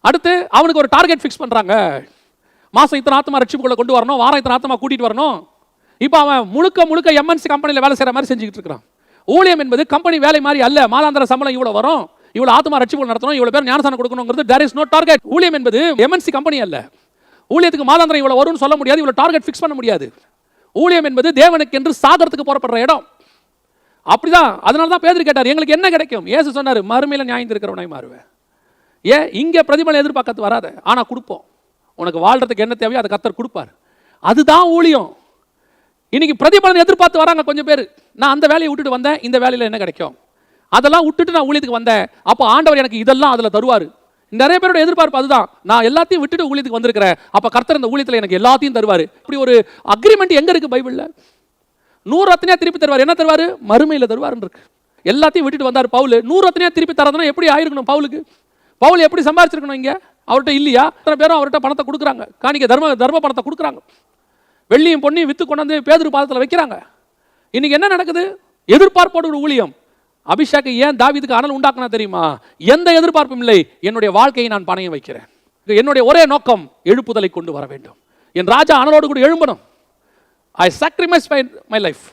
அடுத்து அவனுக்கு ஒரு டார்கெட் ஃபிக்ஸ் பண்றாங்க, மாசம் இத்தனை ஆத்மா ரட்சிப்புக்குள்ள கொண்டு வரணும், வாரம் இத்தனை ஆத்மா கூட்டிட்டு வரணும். இப்போ அவன் முழுக்க முழுக்க எம்என்சி கம்பெனியில் வேலை செய்யற மாதிரி செஞ்சுக்கிட்டு இருக்கிறான். ஊழியம் என்பது கம்பெனி வேலை மாதிரி அல்ல. மாதாந்திர சம்பளம் இவ்வளவு வரும், இவ்வளவு ஆத்மா ரட்சிப்பு நடத்தணும், இவ்வளவு பேர் ஞானசானம் கொடுக்கணுங்கிறது there is no target. ஊழியம் என்பது எம்என்சி கம்பெனி அல்ல. ஊழியத்துக்கு மாதாந்திரம் இவ்வளவு வரும்னு சொல்ல முடியாது, இவ்வளவு டார்கெட் ஃபிக்ஸ் பண்ண முடியாது. ஊழியம் என்பது தேவனுக்கு என்று சாகறதுக்கு புறப்படுற இடம். அப்படிதான். அதனால தான் பேதுரு கேட்டார், எங்களுக்கு என்ன கிடைக்கும்? இயேசு சொன்னார், மறுமையில நியாயம் இருக்கிறவனாய் மாறுவேன். ஏன் இங்க பிரதிபலன் எதிர்பார்க்கறது வராத, ஆனா கொடுப்போம். உனக்கு வாழ்றதுக்கு என்ன தேவையோ அதை கர்த்தர் கொடுப்பார். அதுதான் ஊழியம். இன்னைக்கு பிரதிபலன் எதிர்பார்த்து வராங்க கொஞ்சம் பேர். நான் அந்த வேலையை விட்டுட்டு வந்தேன், இந்த வேலையில் என்ன கிடைக்கும், அதெல்லாம் விட்டுட்டு நான் ஊழியத்துக்கு வந்தேன், அப்போ ஆண்டவர் எனக்கு இதெல்லாம் அதில் தருவார். நிறைய பேரோட எதிர்பார்ப்பு அதுதான். நான் எல்லாத்தையும் விட்டுட்டு ஊழியத்துக்கு வந்திருக்கிறேன், அப்போ கர்த்தர் இந்த ஊழியத்தில் எனக்கு எல்லாத்தையும் தருவார். இப்படி ஒரு அக்ரிமெண்ட் எங்க இருக்கு பைபிளில்? 100 ரத்தினியா திருப்பி தருவார். என்ன தருவார்? மறுமையில் தருவார்னு இருக்கு. எல்லாத்தையும் விட்டுட்டு வந்தார் பவுல். 100 ரத்தினியா திருப்பி தரதுன்னா எப்படி ஆயிருக்கணும் பவுலுக்கு? பவுல் எப்படி சம்பாதிச்சிருக்கணும்? இங்கே அவர்கிட்ட இல்லையா? அத்தனை பேரும் அவர்கிட்ட பணத்தை கொடுக்குறாங்க, காணிக்க தர்ம பணத்தை கொடுக்குறாங்க, வெள்ளியும் பொண்ணையும் வித்து கொண்டாந்து பேதுரு பாதத்தில் வைக்கிறாங்க. இன்னைக்கு என்ன நடக்குது? எதிர்பார்ப்போடு ஒரு ஊழியம். அபிஷேக் ஏன் தாவீதுக்கு அனல் உண்டாக்குனா தெரியுமா? எந்த எதிர்பார்ப்பும் இல்லை, என்னுடைய வாழ்க்கையை நான் பணையம் வைக்கிறேன், என்னுடைய ஒரே நோக்கம் எழுப்புதலை கொண்டு வர வேண்டும், என் ராஜா அனலோடு கூட எழும்பணும், ஐ sacrifice my life.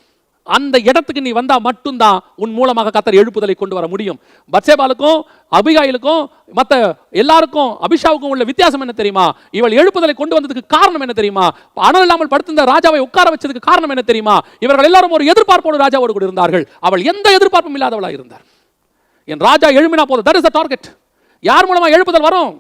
அந்த இடத்துக்கு நீ வந்தா மட்டும்தான் உன் மூலமாக கர்த்தர் எழுப்புதலை கொண்டு வர முடியும். பத்சேபாலுக்கும் அபிகாயிலுக்கும் மற்ற எல்லாருக்கும் அபிஷாவுக்கும் உள்ள வித்தியாசம் என்ன தெரியுமா? இவள் எழுப்புதலை கொண்டு வந்ததுக்கு காரணம் என்ன தெரியுமா? அனல் இல்லாமல் படுத்திருந்த ராஜாவை உட்கார வச்சதுக்கு காரணம் என்ன தெரியுமா? இவர்கள் எல்லாரும் ஒரு எதிர்பார்ப்போடு ராஜாவோடு கூட இருந்தார்கள். அவள் எந்த எதிர்பார்ப்பும் இல்லாதவளாக இருந்தார். என் ராஜா எழுப்பினா போதும், தட் இஸ் த டார்கெட். யார் மூலமா எழுப்புதல் வரும்?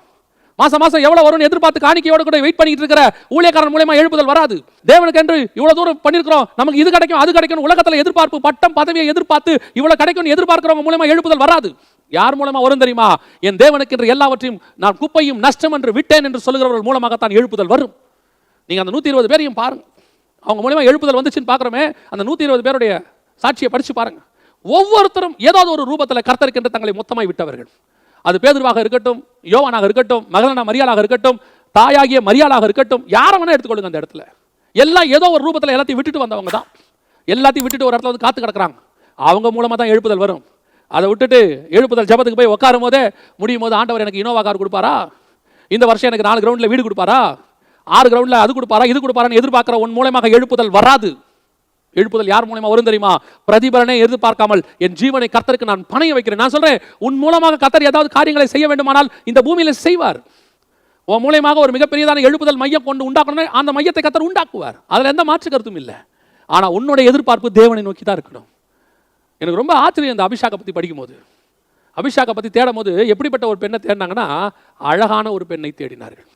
மாசம் மாசம் எவ்வளவு வரும்னு எதிர்பார்த்து காணிக்கையோட கூட வெயிட் பண்ணிட்டு இருக்கிற ஊழியக்காரன் மூலமா எழுப்புதல் வராது. தேவனுக்கு என்று இவ்வளவு தூரம் பண்ணிருக்கிறோம், நமக்கு இது கிடைக்கும் அது கிடைக்கும் உலகத்துல எதிர்பார்ப்பு, பட்டம் பதவியை எதிர்பார்த்து இவ்வளவு கிடைக்கும் எதிர்பார்க்கிறவங்க மூலமா எழுப்புதல் வராது. யார் மூலமா வரும் தெரியுமா? என் தேவனுக்கு என்று எல்லாவற்றையும் நான் குப்பையும் நஷ்டம் என்று விட்டேன் என்று சொல்லுகிறவர்கள் மூலமாகத்தான் எழுப்புதல் வரும். நீங்க அந்த 120 பேரையும் பாருங்க, அவங்க மூலமா எழுப்புதல் வந்துச்சுன்னு பாக்குறோமே, அந்த 120 பேருடைய சாட்சியை படிச்சு பாருங்க. ஒவ்வொருத்தரும் ஏதாவது ஒரு ரூபத்தில் கர்த்தருக்கு என்று தங்களை மொத்தமாய் விட்டவர்கள். அது பேதுருவாக இருக்கட்டும், யோவானாக இருக்கட்டும், மகதலேனா மரியாளாக இருக்கட்டும், தாயாகிய மரியாளாக இருக்கட்டும், யாரை வேணா எடுத்துக்கொள்ளுங்க. அந்த இடத்துல எல்லாம் ஏதோ ஒரு ரூபத்தில் எல்லாத்தையும் விட்டுட்டு வந்தவங்க தான். எல்லாத்தையும் விட்டுட்டு ஒரு இடத்துல வந்து காத்து கிடக்குறாங்க. அவங்க மூலமா தான் எழுப்புதல் வரும். அதை விட்டுட்டு எழுப்புதல் ஜபத்துக்கு போய் உட்காரும் போதே முடியும் போது ஆண்டவர் எனக்கு இனோவா கார் கொடுப்பாரா, இந்த வருஷம் எனக்கு 4 கிரவுண்டில் வீடு கொடுப்பாரா, 6 கிரவுண்டில் அது கொடுப்பாரா, இது கொடுப்பாரான்னு எதிர்பார்க்கிற உன் மூலமாக எழுப்புதல் வராது. எழுப்புதல் யார் மூலமா வரும் தெரியுமா? பிரதிபலனை எதிர்பார்க்காமல் என் ஜீவனை கர்த்தருக்கு நான் பணைய வைக்கிறேன். நான் சொல்றேன், உன் மூலமாக கர்த்தர் ஏதாவது காரியங்களை செய்ய வேண்டுமானால் இந்த பூமியில செய்வார். உன் மூலமாக ஒரு மிகப்பெரியதான எழுப்புதல் மையம் கொண்டு உண்டாக்கணும், அந்த மையத்தை கர்த்தர் உண்டாக்குவார். அதுல எந்த மாற்று கருத்தும் இல்லை. ஆனா உன்னுடைய எதிர்பார்ப்பு தேவனை நோக்கி தான் இருக்கணும். எனக்கு ரொம்ப ஆச்சரியம் இந்த அபிஷாக்கை பத்தி படிக்கும் போது, அபிஷாக்கை பத்தி தேடும் போது எப்படிப்பட்ட ஒரு பெண்ணை தேடினாங்கன்னா அழகான ஒரு பெண்ணை தேடினார்கள்.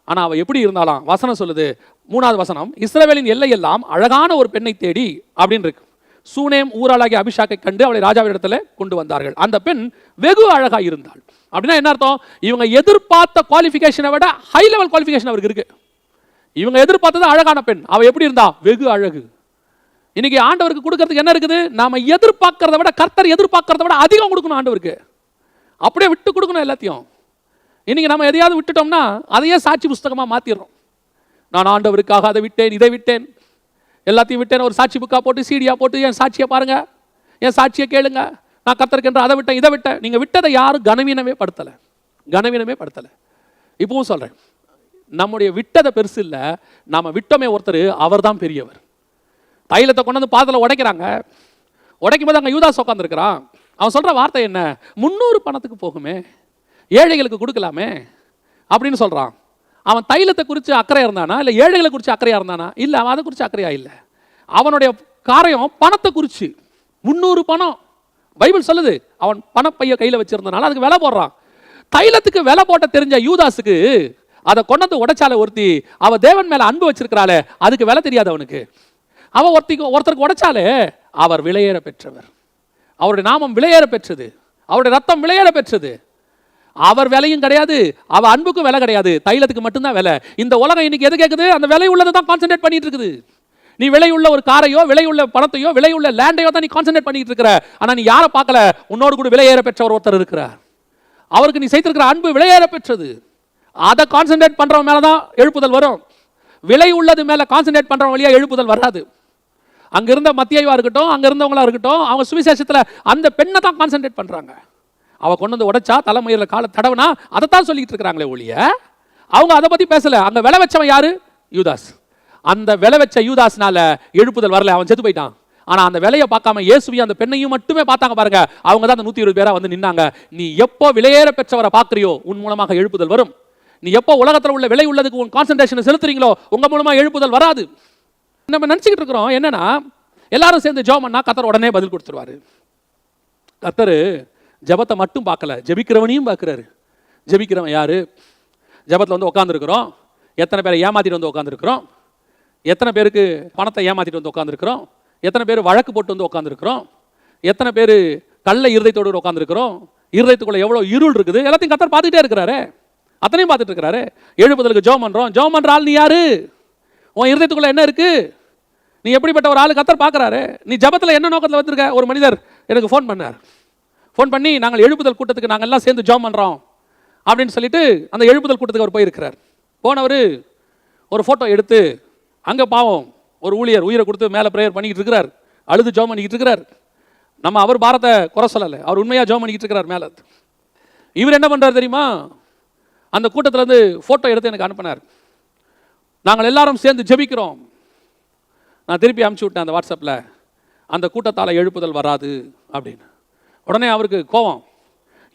ஆனால் அவள் எப்படி இருந்தாலாம்? வசனம் சொல்லுது, 3வது வசனம், இஸ்ரவேலின் எல்லையெல்லாம் அழகான ஒரு பெண்ணை தேடி அப்படின்னு இருக்கு. சூனேம் ஊராளாகிய அபிஷாக்கை கண்டு அவளை ராஜாவிடத்துல கொண்டு வந்தார்கள். அந்த பெண் வெகு அழகாக இருந்தாள். அப்படின்னா என்ன அர்த்தம்? இவங்க எதிர்பார்த்த குவாலிஃபிகேஷனை விட ஹை லெவல் குவாலிஃபிகேஷன் அவருக்கு இருக்கு. இவங்க எதிர்பார்த்தது அழகான பெண், அவ எப்படி இருந்தா? வெகு அழகு. இன்னைக்கு ஆண்டவருக்கு கொடுக்கறதுக்கு என்ன இருக்குது? நாம எதிர்பார்க்கறத விட, கர்த்தர் எதிர்பார்க்கறத விட அதிகம் கொடுக்கணும் ஆண்டவருக்கு. அப்படியே விட்டு கொடுக்கணும் எல்லாத்தையும். இன்னைக்கு நம்ம எதையாவது விட்டுட்டோம்னா அதையே சாட்சி புஸ்தகமா மாத்திடுறோம். நான் ஆண்டவருக்காக அதை விட்டேன், இதை விட்டேன், எல்லாத்தையும் விட்டேன், ஒரு சாட்சி புக்கா போட்டு சீடியா போட்டு என் சாட்சியை பாருங்க, என் சாட்சியை கேளுங்க, நான் கர்த்தருக்கு அதை விட்டேன் இதை விட்டேன். நீங்க விட்டதை யாரும் கனவீனமே படுத்தலை, கனவீனமே படுத்தலை. இப்பவும் சொல்றேன், நம்முடைய விட்டதை பெருசு இல்லை, நாம விட்டோமே ஒருத்தர், அவர் தான் பெரியவர். தைலத்தை கொண்டு வந்து பாதத்தில் உடைக்கிறாங்க, உடைக்கும் போது அங்கே யூதாஸ் உட்காந்துருக்கிறான். அவன் சொல்ற வார்த்தை என்ன? 300 பணத்துக்கு போகுமே, ஏழைகளுக்கு கொடுக்கலாமே அப்படின்னு சொல்றான். அவன் தைலத்தை குறித்து அக்கறையா இருந்தானா இல்லை ஏழைகளை குறித்து அக்கறையா இருந்தானா? இல்லை, அவன் அதை குறித்து அக்கறையா இல்லை. அவனுடைய காரியம் பணத்தை குறித்து. 300 பணம் பைபிள் சொல்லுது. அவன் பணப்பைய கையில் வச்சிருந்தனால அதுக்கு விலை போடுறான். தைலத்துக்கு விலை போட்ட தெரிஞ்ச யூதாஸுக்கு அதை கொண்டு உடைச்சாலே ஒருத்தி, அவ தேவன் மேல அன்பு வச்சிருக்கிறாளே, அதுக்கு விலை தெரியாது அவனுக்கு. அவ ஒருத்தருக்கு உடைச்சாலே அவர் விலையேற பெற்றவர், அவருடைய நாமம் விலையேற பெற்றது, அவருடைய ரத்தம் விலையேற பெற்றது. அவர் விலையும் கிடையாது, அவ அன்புக்கும் விலை கிடையாது, தைலத்துக்கு மட்டும்தான் விலை. இந்த உலகம் இன்னைக்கு எது கேட்குது? அந்த விலை உள்ளதை தான் கான்சென்ட்ரேட் பண்ணிட்டு இருக்குது. நீ விலையுள்ள ஒரு காரையோ, விலையுள்ள பணத்தையோ, விலையுள்ள லேண்டையோ தான் நீ கான்சென்ட்ரேட் பண்ணிட்டு இருக்கிற. ஆனா நீ யாரை பார்க்கல? உன்னோடு கூட விலையேற பெற்றவர் ஒருத்தர் இருக்கிறார். அவருக்கு நீ செய்திருக்கிற அன்பு விலையேற பெற்றது. அதை கான்சென்ட்ரேட் பண்றவன் மேலதான் எழுப்புதல் வரும். விலை உள்ளது மேல கான்சென்ட்ரேட் பண்றவன் வழியா எழுப்புதல் வராது. அங்க இருந்த மத்தியவா இருக்கட்டும், அங்க இருந்தவங்களா இருக்கட்டும், அவங்க சுவிசேஷத்துல அந்த பெண்ணை தான் கான்சென்ட்ரேட் பண்றாங்க. அவ கொண்டு வந்து உடைச்சா, தலைமையில கால தடவனா, அதைத்தான் சொல்லிட்டு இருக்கிறாங்களே ஒழிய அவங்க அதை பத்தி பேசல. அங்க விலை வச்சவன் யாரு? யூதாஸ். அந்த விலை வச்ச யூதாஸ்னால எழுப்புதல் வரல, அவன் செத்து போயிட்டான். ஆனா அந்த விலையை பார்க்காம இயேசுவையும் அந்த பெண்ணையும் மட்டுமே பார்த்தாங்க பாருங்க, அவங்க தான் அந்த 120 பேரா வந்து நின்னாங்க. நீ எப்போ விலையேற பெற்றவரை பார்க்கறியோ உன் மூலமாக எழுப்புதல் வரும். நீ எப்போ உலகத்தில் உள்ள விலை உள்ளதுக்கு உன் கான்சென்ட்ரேஷன் செலுத்துறீங்களோ உங்க மூலமா எழுப்புதல் வராது. நம்ம நினைச்சுக்கிட்டு இருக்கிறோம் என்னன்னா, எல்லாரும் சேர்ந்து ஜெபம் பண்ணா கர்த்தர் உடனே பதில் கொடுத்துருவாரு. கர்த்தர் ஜபத்தை மட்டும் பார்க்கல, ஜெபிக்கிறவனையும் பார்க்கிறாரு. ஜெபிக்கிறவன் யாரு? ஜபத்தில் வந்து உட்காந்துருக்கிறோம், எத்தனை பேரை ஏமாத்திட்டு வந்து உட்காந்துருக்கிறோம், எத்தனை பேருக்கு பணத்தை ஏமாத்திட்டு வந்து உட்காந்துருக்கிறோம், எத்தனை பேர் வழக்கு போட்டு வந்து உட்காந்துருக்கிறோம், எத்தனை பேர் கள்ள இருதயத்தோடு உட்காந்துருக்கிறோம், இருதயத்துக்குள்ள எவ்வளோ இருள் இருக்குது, எல்லாத்தையும் கர்த்தர் பார்த்துட்டே இருக்கிறாரு. அத்தனையும் பார்த்துட்டு இருக்கிறாரு. எழுப்புதலுக்கு ஜெபம் பண்றோம். ஜெபம் பண்ற ஆள் நீ யாரு? உன் இருதயத்துக்குள்ள என்ன இருக்கு? நீ எப்படிப்பட்ட ஒரு ஆளு கர்த்தர் பார்க்கறாரு. நீ ஜபத்தில் என்ன நோக்கத்தில் வந்திருக்க? ஒரு மனிதர் எனக்கு ஃபோன் பண்ணார். ஃபோன் பண்ணி நாங்கள் எழுப்புதல் கூட்டத்துக்கு நாங்கள் எல்லாம் சேர்ந்து ஜெபம் பண்ணுறோம் அப்படின்னு சொல்லிட்டு அந்த எழுப்புதல் கூட்டத்துக்கு அவர் போயிருக்கிறார். போனவர் ஒரு ஃபோட்டோ எடுத்து அங்கே பாவம் ஒரு ஊழியர் உயிரை கொடுத்து மேலே ப்ரேயர் பண்ணிக்கிட்டு இருக்கிறார், அழுது ஜெபம் பண்ணிக்கிட்டு இருக்கிறார். நம்ம அவர் பாரத்தை குறை சொல்லலை, அவர் உண்மையாக ஜெபம் பண்ணிக்கிட்டு இருக்கிறார் மேலே. இவர் என்ன பண்ணுறாரு தெரியுமா, அந்த கூட்டத்திலேருந்து ஃபோட்டோ எடுத்து எனக்கு அனுப்பினார். நாங்கள் எல்லாரும் சேர்ந்து ஜெபிக்கிறோம். நான் திருப்பி அனுப்பிச்சி விட்டேன் அந்த வாட்ஸ்அப்பில், அந்த கூட்டத்தால் எழுப்புதல் வராது அப்படின்னு. உடனே அவருக்கு கோபம்,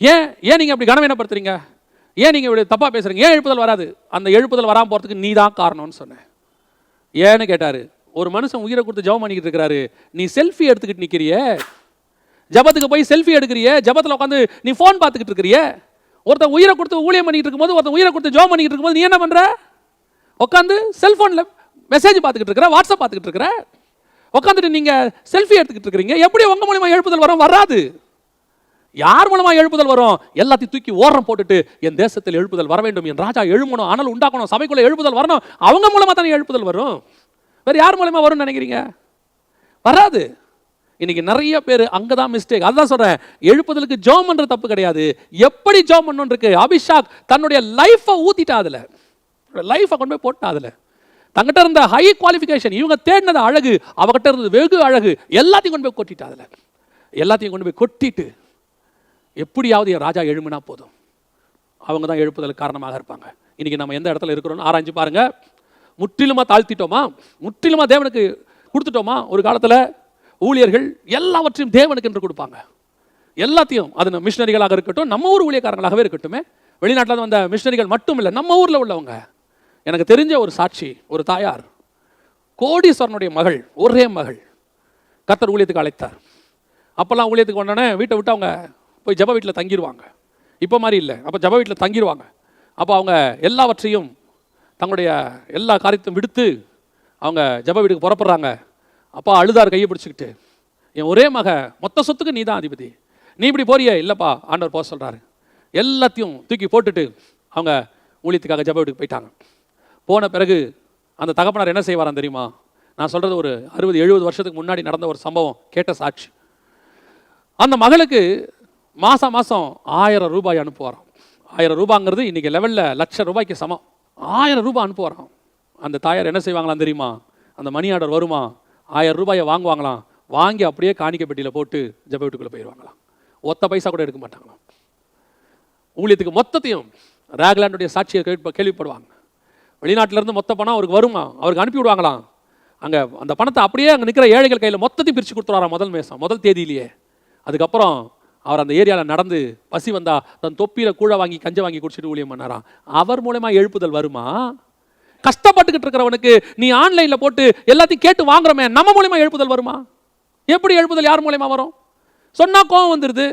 ஏன் நீங்கள் அப்படி கனவீனப்படுத்துறீங்க, ஏன் நீங்கள் இப்படி தப்பாக பேசுகிறீங்க, ஏன் எழுப்புதல் வராது? அந்த எழுப்புதல் வராமல் போகிறதுக்கு நீ தான் காரணம்னு சொன்னேன். ஏன்னு கேட்டார். ஒரு மனுஷன் உயிரை கொடுத்து ஜெபம் பண்ணிக்கிட்டு இருக்கிறாரு, நீ செல்ஃபி எடுத்துக்கிட்டு நிற்கிறிய, ஜபத்துக்கு போய் செல்ஃபி எடுக்கிறிய, ஜபத்தில் உட்காந்து நீ ஃபோன் பார்த்துக்கிட்டு இருக்கிறிய. ஒருத்தன் உயிரை கொடுத்து ஊழியம் பண்ணிக்கிட்டு இருக்கும்போது, ஒருத்தன் உயிரை கொடுத்து ஜெபம் பண்ணிக்கிட்டு இருக்கும்போது நீ என்ன பண்ணுற? உட்காந்து செல்ஃபோனில் மெசேஜ் பார்த்துக்கிட்டு இருக்கிற, வாட்ஸ்அப் பார்த்துக்கிட்டு இருக்கிற, உட்காந்துட்டு நீங்கள் செல்ஃபி எடுத்துக்கிட்டு இருக்கிறீங்க. எப்படி உங்கள் மூலமா எழுப்புதல் வரும்? வராது. யார் மூலமா எழுப்புதல் வரும்? எல்லாத்தையும் தூக்கி ஓரம் போட்டுட்டு என் தேசத்தில் எழுப்புதல் வர வேண்டும், என் ராஜா எழுமணும், அனல் உண்டாக்கணும், சபைக்குள்ள எழுப்புதல் வரணும், அவங்க மூலமா தானே எழுப்புதல் வரும். வேறு யார் மூலமா வரும்னு நினைக்கிறீங்க? வராது. இன்னைக்கு நிறைய பேர் அங்கதான் மிஸ்டேக். அதுதான் சொல்றேன், எழுப்புதலுக்கு ஜெபம் பண்ற தப்பு கிடையாது, எப்படி ஜெபம் பண்ணணும் இருக்கு. அபிஷாக் தன்னுடைய லைஃபை ஊத்திட்டா, அதுல லைஃபை கொண்டு போய் போட்டா. அதுல தங்கிட்ட இருந்த ஹை குவாலிஃபிகேஷன், இவங்க தேடினது அழகு, அவகிட்ட இருந்தது வெகு அழகு, எல்லாத்தையும் கொண்டு போய் கொட்டிட்டா. அதுல எல்லாத்தையும் கொண்டு போய் கொட்டிட்டு எப்படியாவது என் ராஜா எழுமினா போதும், அவங்க தான் எழுப்புதலுக்கு காரணமாக இருப்பாங்க. இன்னைக்கு நம்ம எந்த இடத்துல இருக்கிறோம்னு ஆராய்ஞ்சு பாருங்க. முற்றிலுமா தாழ்த்திட்டோமா? முற்றிலுமா தேவனுக்கு கொடுத்துட்டோமா? ஒரு காலத்தில் ஊழியர்கள் எல்லாவற்றையும் தேவனுக்கு என்று கொடுப்பாங்க, எல்லாத்தையும். அது மிஷினரிகளாக இருக்கட்டும், நம்ம ஊர் ஊழியக்காரங்களாகவே இருக்கட்டுமே, வெளிநாட்டில் வந்த மிஷினரிகள் மட்டும் இல்லை, நம்ம ஊரில் உள்ளவங்க. எனக்கு தெரிஞ்ச ஒரு சாட்சி, ஒரு தாயார், கோடீஸ்வரனுடைய மகள், ஒரே மகள், கர்த்தர் ஊழியத்துக்கு அழைத்தார். அப்போல்லாம் ஊழியத்துக்கு வந்தோடனே வீட்டை விட்டு அவங்க போய் ஜப வீட்டில் தங்கிடுவாங்க. இப்போ மாதிரி இல்லை, அப்போ ஜப வீட்டில் தங்கிடுவாங்க. அப்போ அவங்க எல்லாவற்றையும், தங்களுடைய எல்லா காரியத்தையும் விடுத்து அவங்க ஜப வீட்டுக்கு புறப்படுறாங்க. அப்பா அழுதார் கையை பிடிச்சிக்கிட்டு, என் ஒரே மக, மொத்த சொத்துக்கு நீ தான் அதிபதி, நீ இப்படி போறியே? இல்லைப்பா, ஆண்டவர் போக சொல்கிறாரு. எல்லாத்தையும் தூக்கி போட்டுட்டு அவங்க ஊழியத்துக்காக ஜப வீட்டுக்கு போயிட்டாங்க. போன பிறகு அந்த தகப்பனார் என்ன செய்வாராம் தெரியுமா? நான் சொல்கிறது ஒரு 60-70 வருஷத்துக்கு முன்னாடி நடந்த ஒரு சம்பவம், கேட்ட சாட்சி. அந்த மகளுக்கு மாதம் 1000 ரூபாய் அனுப்புவாராம். 1000 ரூபாங்கிறது இன்றைக்கி லெவலில் ₹1,00,000 சமம். 1000 ரூபாய் அனுப்புவாராம். அந்த தாயார் என்ன செய்வாங்களாம் தெரியுமா? அந்த மணி ஆர்டர் வருமா, 1000 ரூபாயை வாங்குவாங்களாம். வாங்கி அப்படியே காணிக்கை பெட்டியில் போட்டு ஜப வீட்டுக்குள்ளே போயிடுவாங்களாம். ஒத்த பைசா கூட எடுக்க மாட்டாங்களாம். ஊழியத்துக்கு மொத்தத்தையும், ராக்லாண்டுடைய சாட்சியை கேள்விப்படுவாங்க. வெளிநாட்டிலேருந்து மொத்த பணம் அவருக்கு வருமா, அவருக்கு அனுப்பி விடுவாங்களாம். அங்கே அந்த பணத்தை அப்படியே அங்கே நிற்கிற ஏழைகள் கையில் மொத்தத்தையும் பிரித்து கொடுத்துருவாராம் முதல் தேதியிலேயே. அதுக்கப்புறம் அவர் அந்த ஏரியாவில் நடந்து பசி வந்தா தன் தொப்பியில் கூழ வாங்கி கஞ்ச வாங்கி குடிச்சிட்டு ஊழியம் பண்ணாராம். அவர் மூலமா எழுப்புதல் வருமா? கஷ்டப்பட்டுக்கிட்டு இருக்கிறவனுக்கு நீ ஆன்லைனில் போட்டு எல்லாத்தையும் கேட்டு வாங்குறமே, நம்ம மூலமா எழுப்புதல் வருமா? எப்படி எழுப்புதல் யார் மூலமா வரும்? சொன்னா கோவம் வந்துடுது.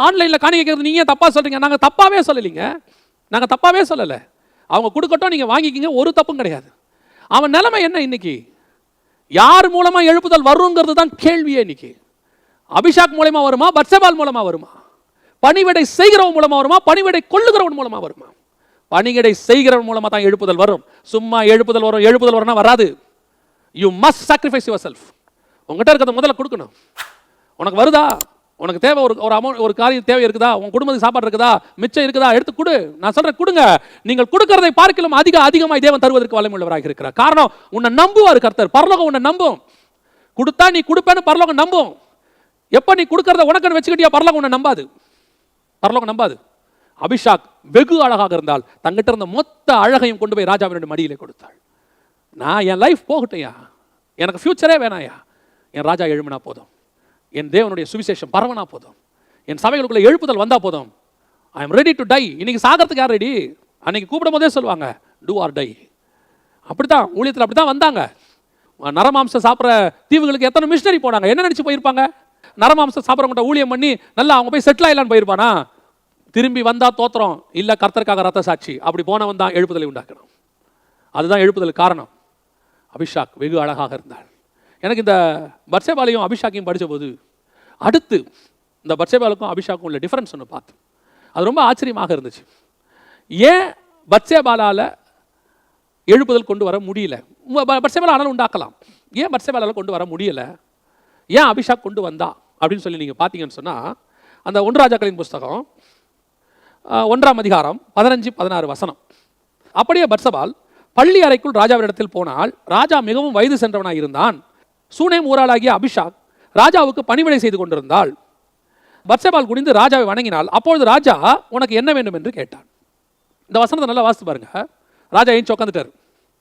ஆன்லைனில் காணிக்கை கேட்கறது நீங்கள் தப்பாக சொல்கிறீங்க. நாங்கள் தப்பாகவே சொல்லலைங்க, நாங்கள் தப்பாகவே சொல்லலை. அவங்க கொடுக்கட்டும், நீங்கள் வாங்கிக்கிங்க, ஒரு தப்பும் கிடையாது. அவன் நிலைமை என்ன இன்னைக்கு? யார் மூலமா எழுப்புதல் வருங்கிறது தான் கேள்வியே இன்னைக்கு. அபிஷாக் மூலமா வருமா, பத்சேபால் மூலமா வருமா? பணிவிடை செய்கிறவன் மூலமா வருமா, பணிவிடை கொள்ளுகிறவன் மூலமா வருமா? பணிவிடை செய்கிறவன் மூலமா தான் எழுப்புதல் வரும். சும்மா எழுப்புதல் வரும், எழுப்புதல் வரும்னா வராது. You must sacrifice your self. உங்ககிட்ட இருக்கிறத முதல்ல கொடுக்கணும். உனக்கு வருதா, உனக்கு தேவை, ஒரு அமௌண்ட், ஒரு காரியம் தேவை இருக்குதா, உன் குடும்பத்துக்கு சாப்பாடு இருக்குதா, மிச்சம் இருக்குதா, எடுத்து கொடு. நான் சொல்றேன், கொடுங்க. நீங்கள் கொடுக்கறதை பார்க்கலாம் அதிகமாய் தேவன் தருவதற்கு வல்லமையுள்ளவராக இருக்கிறார். காரணம், உன்னை நம்புவார் கர்த்தர். பரலோகம் உன்னை நம்பும். கொடுத்தா நீ கொடுப்பேன்னு பரலோகம் நம்பும். எப்ப நீ கொடுக்கறத உனக்குன்னு வச்சுக்கிட்டியா, பரலோகம் உன்னை நம்பாது. பரலோகம் நம்பாது. அபிஷாக் வெகு அழகாக இருந்தால் தங்கிட்ட இருந்த மொத்த அழகையும் கொண்டு போய் ராஜாவினுடைய மடியிலே கொடுத்தாள். நான் என் லைஃப் போகட்டையா, எனக்கு ஃபியூச்சரே வேணாயா, என் ராஜா எழுமினா போதும், என் தேவனுடைய சுவிசேஷம் பரவனா போதும், என் சபைகளுக்குள்ள எழுப்புதல் வந்தா போதும். I am ready to tie. இன்னைக்கு சாகிறதுக்கு யார் ரெடி? அன்னைக்கு கூப்பிடும் போதே சொல்லுவாங்க, டூ ஆர் டை. அப்படித்தான் ஊழியத்தில் அப்படித்தான் வந்தாங்க. நரமாம்சம் சாப்பிட்ற தீவுகளுக்கு எத்தனை மிஷினரி போனாங்க? என்ன நினைச்சு போயிருப்பாங்க? நரமாம்சம் சாப்பிட்றவங்கிட்ட ஊழியம் பண்ணி நல்லா அவங்க போய் செட்டில் ஆயிலான்னு போயிருப்பானா? திரும்பி வந்தா தோத்திரம், இல்ல கர்த்தருக்காக ரத்த சாட்சி. அப்படி போனவன் தான் எழுப்புதலை உண்டாக்கணும். அதுதான் எழுப்புதல் காரணம். அபிஷாக் வெகு அழகாக இருந்தாள். எனக்கு இந்த பத்சேபாலையும் அபிஷாக்கையும் படித்த போது அடுத்து இந்த பத்சேபாலுக்கும் அபிஷாக்கும் உள்ள டிஃபரன்ஸ் ஒன்று பார்த்தேன். அது ரொம்ப ஆச்சரியமாக இருந்துச்சு. ஏன் பத்சேபாலால எழுப்புதல் கொண்டு வர முடியல? பத்சேபாலால உண்டாக்கலாம், ஏன் பத்சேபாலால கொண்டு வர முடியல? ஏன் அபிஷாக் கொண்டு வந்தா அப்படின்னு சொல்லி நீங்கள் பார்த்தீங்கன்னு சொன்னால், அந்த 1 ராஜாக்களின் புஸ்தகம் 1ஆம் அதிகாரம் 15-16 வசனம். அப்படியே பத்சேபால் பள்ளி அறைக்குள் ராஜாவிடத்தில் போனால், ராஜா மிகவும் வயது சென்றவனாக இருந்தான். சூனேம் ஊராளாகிய அபிஷாக் ராஜாவுக்கு பணிவிடை செய்து கொண்டிருந்தாள். பத்சேபாள் குனிந்து ராஜாவை வணங்கினாள். அப்பொழுது ராஜா உனக்கு என்ன வேண்டும் என்று கேட்டான். இந்த வசனத்தை நல்லா வாசித்து பாருங்க. ராஜா ஏஞ்சி உட்காந்துட்டார்.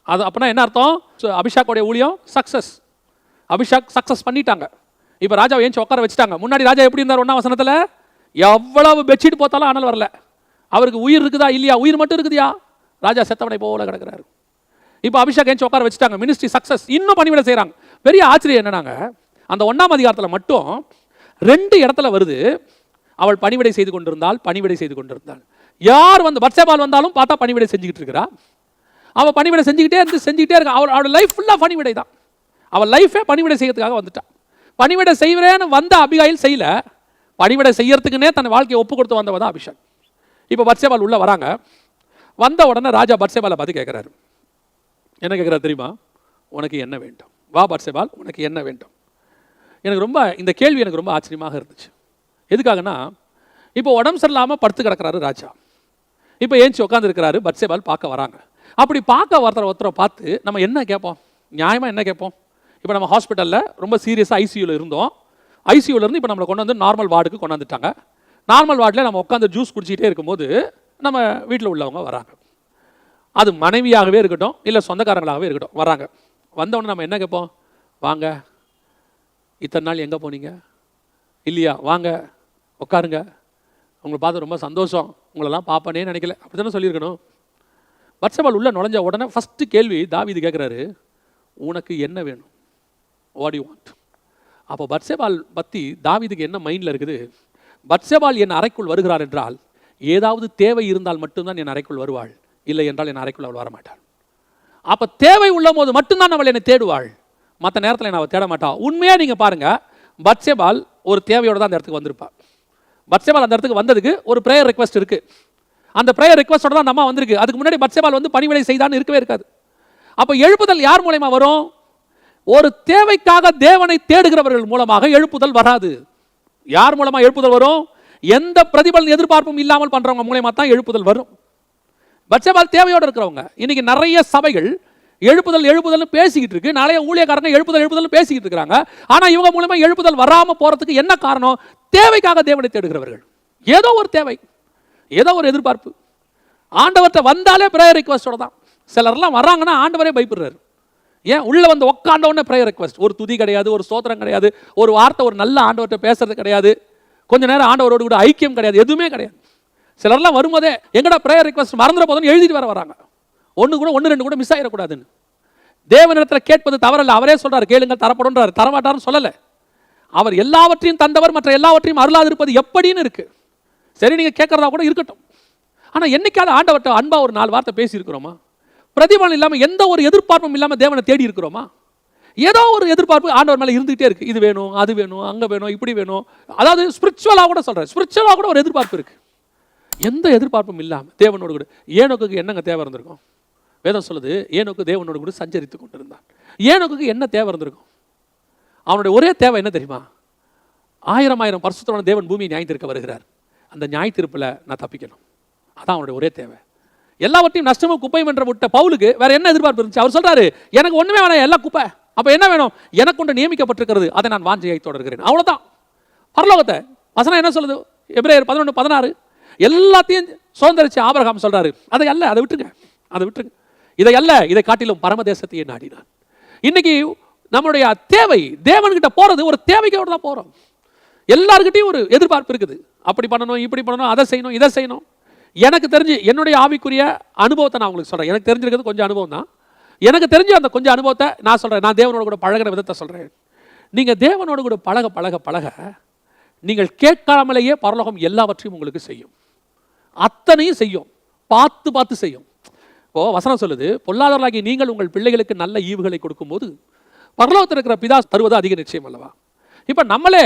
அது அப்படின்னா என்ன அர்த்தம்? அபிஷாக்கோடைய ஊழியம் சக்சஸ். அபிஷாக் சக்சஸ் பண்ணிட்டாங்க. இப்போ ராஜாவை ஏஞ்சி உட்கார வச்சுட்டாங்க. முன்னாடி ராஜா எப்படி இருந்தார்? 1ஆம் வசனத்தில் எவ்வளவு பெட்ஷீட் போத்தாலும் ஆனால் வரல. அவருக்கு உயிர் இருக்குதா இல்லையா? உயிர் மட்டும் இருக்குதியா? ராஜா செத்தவனை போல கிடக்கிறாரு. இப்போ அபிஷேக் ஏஞ்சி உட்கார வச்சுட்டாங்க. Ministry success. இன்னும் பணிவிட செய்கிறாங்க. பெரிய ஆச்சரியம் என்னன்னாங்க, அந்த 1ஆம் அதிகாரத்தில் மட்டும் 2 இடத்துல வருது, அவள் பணிவிடை செய்து கொண்டிருந்தாள், பணிவிடை செய்து கொண்டிருந்தாள். யார் வந்து பத்சேபாள் வந்தாலும் பார்த்தா பணிவிடை செஞ்சுக்கிட்டு இருக்கிறா. அவள் பணிவிடை செஞ்சுக்கிட்டே இருக்கா. அவளோட லைஃப் ஃபுல்லாக பணிவிடை தான். அவள் லைஃபே பணிவிடை செய்யறதுக்காக வந்துட்டான். பணிவிடை செய்கிறேன்னு வந்த அபிகாயில் செய்யல, பணிவிடை செய்யறதுக்குன்னே தன் வாழ்க்கையை ஒப்பு கொடுத்து வந்தவ தான் அபிஷேக். இப்போ பத்சேபாள் உள்ள வராங்க. வந்த உடனே ராஜா பத்சேபாளை பார்த்து கேட்குறாரு. என்ன கேட்குறாரு தெரியுமா? உனக்கு என்ன வேண்டும்? வா பத்சேபாள், உனக்கு என்ன வேண்டும்? இந்த கேள்வி எனக்கு ரொம்ப ஆச்சரியமாக இருந்துச்சு. எதுக்காகனா, இப்போ உடம்பு சரியில்லாமல் படுத்து கிடக்கிறாரு ராஜா. இப்போ ஏஞ்சி உட்காந்துருக்கிறாரு. பத்சேபாள் பார்க்க வராங்க. அப்படி பார்க்க ஒருத்தரை பார்த்து நம்ம என்ன கேட்போம்? நியாயமாக என்ன கேட்போம்? இப்போ நம்ம ஹாஸ்பிட்டலில் ரொம்ப சீரியஸாக ஐசியூவில் இருந்தோம். ஐசியூலேருந்து இப்போ நம்மளை கொண்டு வந்து நார்மல் வார்டுக்கு கொண்டாந்துட்டாங்க. நார்மல் வார்டில் நம்ம உட்காந்து ஜூஸ் குடிச்சிக்கிட்டே இருக்கும்போது நம்ம வீட்டில் உள்ளவங்க வராங்க. அது மனைவியாகவே இருக்கட்டும், இல்லை சொந்தக்காரங்களாகவே இருக்கட்டும், வராங்க. வந்தவொடனே நம்ம என்ன கேட்போம்? வாங்க, இத்தனை நாள் எங்கே போனீங்க? இல்லையா, வாங்க உட்காருங்க, உங்களை பார்த்து ரொம்ப சந்தோஷம், உங்களெல்லாம் பார்ப்பனே நினைக்கல, அப்படி தானே சொல்லியிருக்கணும். பத்சேபாள் உள்ள நுழைஞ்ச உடனே ஃபஸ்ட்டு கேள்வி தாவீது கேட்குறாரு, உனக்கு என்ன வேணும்? What you want? அப்போ பத்சேபாள் பற்றி தாவீதுக்கு என்ன மைண்டில் இருக்குது? பத்சேபாள் என் அறைக்குள் வருகிறாள் என்றால் ஏதாவது தேவை இருந்தால் மட்டும்தான் என் அறைக்குள் வருவாள், இல்லை என்றால் என் அறைக்குள் அவள் வரமாட்டாள். அப்போ தேவை உள்ள போது மட்டும்தான் அவள் என்னை தேடுவாள், மற்ற நேரத்தில் என்ன அவள் தேட மாட்டாள். உண்மையாக நீங்கள் பாருங்கள், பத்சேபாள் ஒரு தேவையோடு தான் அந்த இடத்துக்கு வந்திருப்பாள். பத்சேபாள் அந்த இடத்துக்கு வந்ததுக்கு ஒரு ப்ரேயர் ரெக்வஸ்ட் இருக்குது. அந்த ப்ரேயர் ரெக்வஸ்டோட தான் நம்ம வந்திருக்கு. அதுக்கு முன்னாடி பத்சேபாள் வந்து பணிவிடை செய்தான்னு இருக்கவே இருக்காது. அப்போ எழுப்புதல் யார் மூலமா வரும்? ஒரு தேவைக்காக தேவனை தேடுகிறவர்கள் மூலமாக எழுப்புதல் வராது. யார் மூலமா எழுப்புதல் வரும்? எந்த பிரதிபலன் எதிர்பார்ப்பும் இல்லாமல் பண்றவங்க மூலமா தான் எழுப்புதல் வரும். பத்சேபாள் தேவையோடு இருக்கிறவங்க. இன்னைக்கு நிறைய சபைகள் எழுப்புதல் பேசிக்கிட்டு இருக்கு. நிறைய ஊழியக்காரங்க எழுப்புதல் பேசிக்கிட்டு இருக்காங்க. ஆனா இவங்க மூலமா எழுப்புதல் வராம போறதுக்கு என்ன காரணம்? தேவைக்காக தேவனை தேடுகிறவர்கள். ஏதோ ஒரு தேவை, ஏதோ ஒரு எதிர்பார்ப்பு. ஆண்டவர்கிட்ட வந்தாலே பிரேயர் ரிக்வெஸ்டோட தான். சிலர்லாம் வர்றாங்கன்னா ஆண்டவரே பயப்படுறாரு. ஏன்? உள்ள வந்து உட்கார்ந்த உடனே பிரேயர் ரிக்வெஸ்ட். ஒரு துதி கிடையாது, ஒரு ஸ்தோத்திரம் கிடையாது, ஒரு வார்த்தை, ஒரு நல்ல ஆண்டவர்கிட்ட பேசுறது கிடையாது, கொஞ்ச நேரம் ஆண்டவரோடு கூட ஐக்கியம் கிடையாது, எதுவுமே கிடையாது. சிலர்லாம் வரும்போதே எங்கடா பிரேயர் ரிக்வெஸ்ட் மறந்துட போதுன்னு எழுதிட்டு வராங்க. ஒன்று ரெண்டு கூட மிஸ் ஆகிடக்கூடாதுன்னு. தேவனிடத்தில் கேட்பது தவறல்ல. அவரே சொல்றாரு, கேளுங்கள் தரப்படுன்றாரு. தரமாட்டாருன்னு சொல்லலை. அவர் எல்லாவற்றையும் தந்தவர், மற்ற எல்லாவற்றையும் அருளாது இருப்பது எப்படின்னு இருக்கு. சரி, நீங்க கேட்கறதா கூட இருக்கட்டும். ஆனா என்னைக்காவது ஆண்டவர்கிட்ட அன்பா ஒரு 4 வார்த்தை பேசி இருக்கிறோமா? பிரதிபலன் இல்லாம, எந்த ஒரு எதிர்பார்ப்பும் இல்லாம தேவனை தேடி இருக்கிறோமா? ஏதோ ஒரு எதிர்பார்ப்பு ஆண்டவர் மேல இருந்துகிட்டே இருக்கு. இது வேணும், அது வேணும், அங்க வேணும், இப்படி வேணும். அதாவது ஸ்பிரிச்சுவலா கூட சொல்றேன், ஸ்பிரிச்சுவலா கூட ஒரு எதிர்பார்ப்பு இருக்கு. எந்த எதிர்பார்ப்பும் இல்லாம தேவனோடு கூட. ஏனோக்கு என்னங்க தேவை இருந்திருக்கும்? வேதம் சொல்லுது, ஏனோக்கு தேவனோடு கூட சஞ்சரித்து கொண்டிருந்தான். ஏனோக்கு என்ன தேவை இருந்திருக்கும்? அவனுடைய ஒரே தேவை என்ன தெரியுமா? 1000 பரிசுத்தமான தேவன் பூமியை நியாய தீர்க்க வருகிறார். அந்த நியாய தீர்ப்பில் நான் தப்பிக்கணும். அதான் அவனுடைய ஒரே தேவை. எல்லாவற்றையும் நஷ்டமும் குப்பையும் என்ற விட்ட பவுலுக்கு வேற என்ன எதிர்பார்ப்பு இருந்துச்சு? அவர் சொல்றாரு, எனக்கு ஒண்ணுமே வேணாம், எல்லாம் குப்பை. அப்ப என்ன வேணும்? எனக்கு ஒன்று நியமிக்கப்பட்டிருக்கிறது, அதை நான் வாஞ்சையை தொடர்கிறேன். அவ்வளவுதான். பரலோகத்தை வசனம் என்ன சொல்லுது? எபிரேயர் 11:16 எல்லாத்தையும் சுதந்திரிச்சு ஆபிரகாம் சொல்றாரு, அதை அல்ல, அதை விட்டுருங்க, அதை விட்டுருங்க, இதை அல்ல, இதை காட்டிலும் பரமதேசத்தையே நாடினான். இன்னைக்கு நம்மளுடைய தேவை தேவன்கிட்ட போறது ஒரு தேவைக்கோடு தான் போறோம். எல்லாருக்கிட்டையும் ஒரு எதிர்பார்ப்பு இருக்குது. அப்படி பண்ணணும், இப்படி பண்ணணும், அதை செய்யணும், இதை செய்யணும். எனக்கு தெரிஞ்சு என்னுடைய ஆவிக்குரிய அனுபவத்தை நான் உங்களுக்கு சொல்றேன். எனக்கு தெரிஞ்சிருக்கிறது கொஞ்சம் அனுபவம் தான். எனக்கு தெரிஞ்ச அந்த கொஞ்சம் அனுபவத்தை நான் சொல்றேன். நான் தேவனோட கூட பழகிற விதத்தை சொல்றேன். நீங்க தேவனோட கூட பழக பழக பழக நீங்கள் கேட்காமலேயே பரலோகம் எல்லாவற்றையும் உங்களுக்கு செய்யும். அத்தனையும் செய்யும், பார்த்து பார்த்து செய்யும். இப்போ வசனம் சொல்லுது, பொல்லாதவர்களாகிய நீங்கள் உங்கள் பிள்ளைகளுக்கு நல்ல ஈவுகளை கொடுக்கும்போது பரலோகத்தில் இருக்கிற பிதா தருவது அதிக நிச்சயம் அல்லவா? இப்போ நம்மளே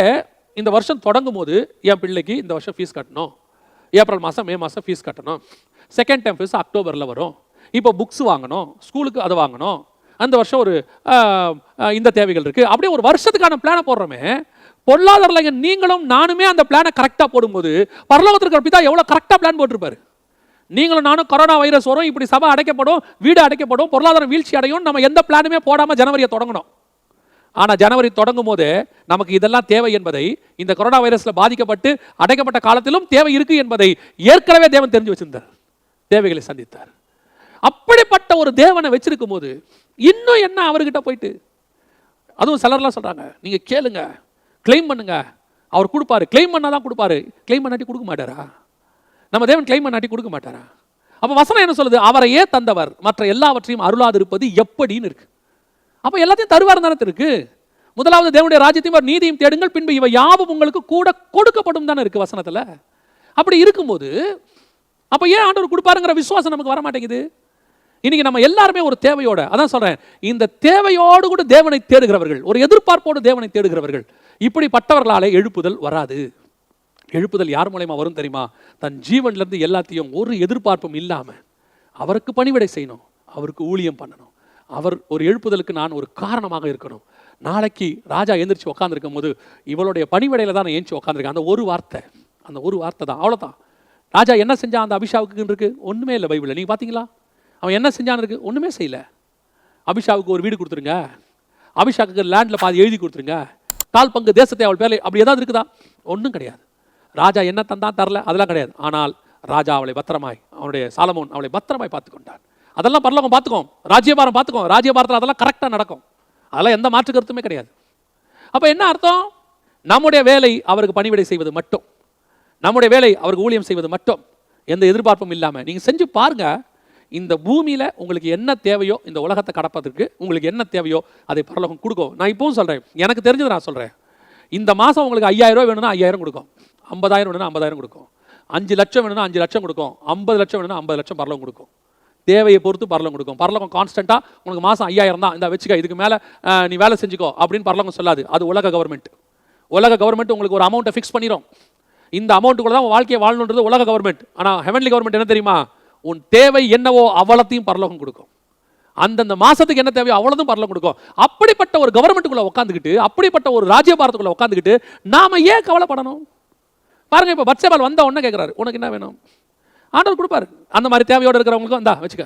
இந்த வருஷம் தொடங்கும் போது என் பிள்ளைக்கு இந்த வருஷம் ஃபீஸ் கட்டணும், ஏப்ரல் மாதம் மே மாதம் ஃபீஸ் கட்டணும், செகண்ட் டைம் ஃபீஸ் அக்டோபரில் வரும், இப்போ புக்ஸ் வாங்கணும், ஸ்கூலுக்கு அதை வாங்கணும், அந்த வருஷம் ஒரு இந்த தேவைகள் இருக்குது, அப்படியே ஒரு வருஷத்துக்கான பிளானை போடுறோமே. பொருளாதார நீங்களும் நானுமே அந்த பிளானை கரெக்டாக போடும்போது பரலோகத்தில் இருக்கிற பிதா எவ்வளோ கரெக்டாக பிளான் போட்டிருப்பாரு. நீங்களும் நானும் கொரோனா வைரஸ் வரும், இப்படி சபை அடைக்கப்படும், வீடு அடைக்கப்படும், பொருளாதார வீழ்ச்சி அடையும், நம்ம எந்த பிளானுமே போடாமல் ஜனவரியை தொடங்கணும். ஆனா ஜனவரி தொடங்கும் போது நமக்கு இதெல்லாம் தேவை என்பதை, இந்த கொரோனா வைரஸ்ல பாதிக்கப்பட்டு அடைக்கப்பட்ட காலத்திலும் தேவை இருக்கு என்பதை ஏற்கனவே தேவன் தெரிஞ்சு வச்சிருந்தார். தேவைகளை சந்தித்தார். அப்படிப்பட்ட ஒரு தேவனை வச்சிருக்கும் போது இன்னும் என்ன அவர்கிட்ட போயிட்டு, அதுவும் சிலர்லாம் சொல்றாங்க, நீங்க கேளுங்க, கிளைம் பண்ணுங்க, அவர் கொடுப்பாரு, கிளைம் பண்ணாதான் கொடுப்பாரு. கிளைம் பண்ணாட்டி கொடுக்க மாட்டாரா? நம்ம தேவன் கிளைம் பண்ணாட்டி கொடுக்க மாட்டாரா? அப்ப வசனம் என்ன சொல்லுது? அவரையே தந்தவர் மற்ற எல்லாவற்றையும் அருளாதிருப்பது எப்படின்னு இருக்கு. அப்ப எல்லாத்தையும் தருவார் தானே இருக்கு. முதலாவது தேவனுடைய ராஜ்யத்தையும் நீதியும் தேடுங்கள், பின்பு இவை யாவும் உங்களுக்கு கூட கொடுக்கப்படும் தானே இருக்கு வசனத்துல. அப்படி இருக்கும்போது அப்ப ஏன் ஆண்டவர் கொடுப்பாருங்கிற விசுவாசம் நமக்கு வர மாட்டேங்குது? இன்னைக்கு நம்ம எல்லாருமே ஒரு தேவையோட, அதான் சொல்றேன், இந்த தேவையோடு கூட தேவனை தேடுகிறவர்கள், ஒரு எதிர்பார்ப்போடு தேவனை தேடுகிறவர்கள், இப்படிப்பட்டவர்களாலே எழுப்புதல் வராது. எழுப்புதல் யார் மூலமா வரும் தெரியுமா? தன் ஜீவன்ல இருந்து எல்லாத்தையும் ஒரு எதிர்பார்ப்பும் இல்லாம அவருக்கு பணிவிடை செய்யணும், அவருக்கு ஊழியம் பண்ணணும். அவர் ஒரு எழுப்புதலுக்கு நான் ஒரு காரணமாக இருக்கணும். நாளைக்கு ராஜா எந்திரிச்சு உட்காந்துருக்கும் போது இவளுடைய பணிவிடையில தான் நான் ஏஞ்சி உட்காந்துருக்கேன். அந்த ஒரு வார்த்தை தான், அவ்வளவுதான். ராஜா என்ன செஞ்சான் அந்த அபிஷாவுக்கு இருக்கு? ஒண்ணுமே இல்லை பைபிள்ல. நீங்க பாத்தீங்களா அவன் என்ன செஞ்சான்னு இருக்கு? ஒண்ணுமே செய்யல. அபிஷாவுக்கு ஒரு வீடு கொடுத்துருங்க, அபிஷாக்கு லேண்ட்ல பாதி எழுதி கொடுத்துருங்க, 4 பங்கு தேசத்தை அவள் பேர்ல, அப்படி ஏதாவது இருக்குதா? ஒன்றும் கிடையாது. ராஜா என்ன தந்தான் தரல, அதெல்லாம் கிடையாது. ஆனால் ராஜா அவளை பத்திரமாய், அவனுடைய சாலமோன் அவளை பத்திரமாய் பார்த்துக்கொண்டான். அதெல்லாம் பரலோகம் பார்த்துக்கோம், ராஜ்யபாரம் பார்த்துக்கோம், ராஜ்யபாரத்தில் அதெல்லாம் கரெக்டாக நடக்கும். அதெல்லாம் எந்த மாற்று கருத்துமே கிடையாது. அப்போ என்ன அர்த்தம்? நம்முடைய வேலை அவருக்கு பணிவிடை செய்வது மட்டும், நம்முடைய வேலை அவருக்கு ஊழியம் செய்வது மட்டும், எந்த எதிர்பார்ப்பும் இல்லாமல் நீங்கள் செஞ்சு பாருங்க. இந்த பூமியில் உங்களுக்கு என்ன தேவையோ, இந்த உலகத்தை கடப்பதற்கு உங்களுக்கு என்ன தேவையோ அதை பரலோகம் கொடுக்கும். நான் இப்பவும் சொல்கிறேன், எனக்கு தெரிஞ்சது நான் சொல்கிறேன். இந்த மாதம் உங்களுக்கு 5000 ரூபா வேணும்னா 5000 கொடுக்கும், 50000 வேணும்னா 50000 கொடுக்கும், 5 லட்சம் வேணும்னா 5 லட்சம் கொடுக்கும், 50 லட்சம் வேணும்னா 50 லட்சம் பரலோகம் கொடுக்கும். தேவையை பொறுத்து பரலோகம் கொடுக்கும். பரலோகம் கான்ஸ்டன்ட்டாக உங்களுக்கு மாதம் 5000 தான், இந்த வச்சுக்க, இதுக்கு மேலே நீ வேலை செஞ்சுக்கோ அப்படின்னு பரலோகம் சொல்லாது. அது உலக கவர்மெண்ட். உலக கவர்மெண்ட் உங்களுக்கு ஒரு அமௌண்ட்டை ஃபிக்ஸ் பண்ணிடும். இந்த அமௌண்ட்டுக்குள்ள தான் வாழ்க்கையை வாழணுன்றது உலக கவர்மெண்ட். ஆனால் ஹெவன்லி கவர்மெண்ட் என்ன தெரியுமா? உன் தேவை என்னவோ அவ்வளத்தையும் பரலோகம் கொடுக்கும். அந்தந்த மாசத்துக்கு என்ன தேவையோ அவ்வளவுதான் பரலோகம் கொடுக்கும். அப்படிப்பட்ட ஒரு கவர்மெண்ட்டுக்குள்ள உட்காந்துக்கிட்டு, அப்படிப்பட்ட ஒரு ராஜ்யபாரத்துக்குள்ள உட்காந்துக்கிட்டு நாம ஏன் கவலைப்படணும்? பாருங்க, இப்போ பத்சேபால் வந்த உடனே கேட்கிறாரு, உனக்கு என்ன வேணும்? ஆண்டவர் கொடுப்பாரு. அந்த மாதிரி தேவையோடு இருக்கிறவங்களுக்கும் இந்தா வச்சுக்க.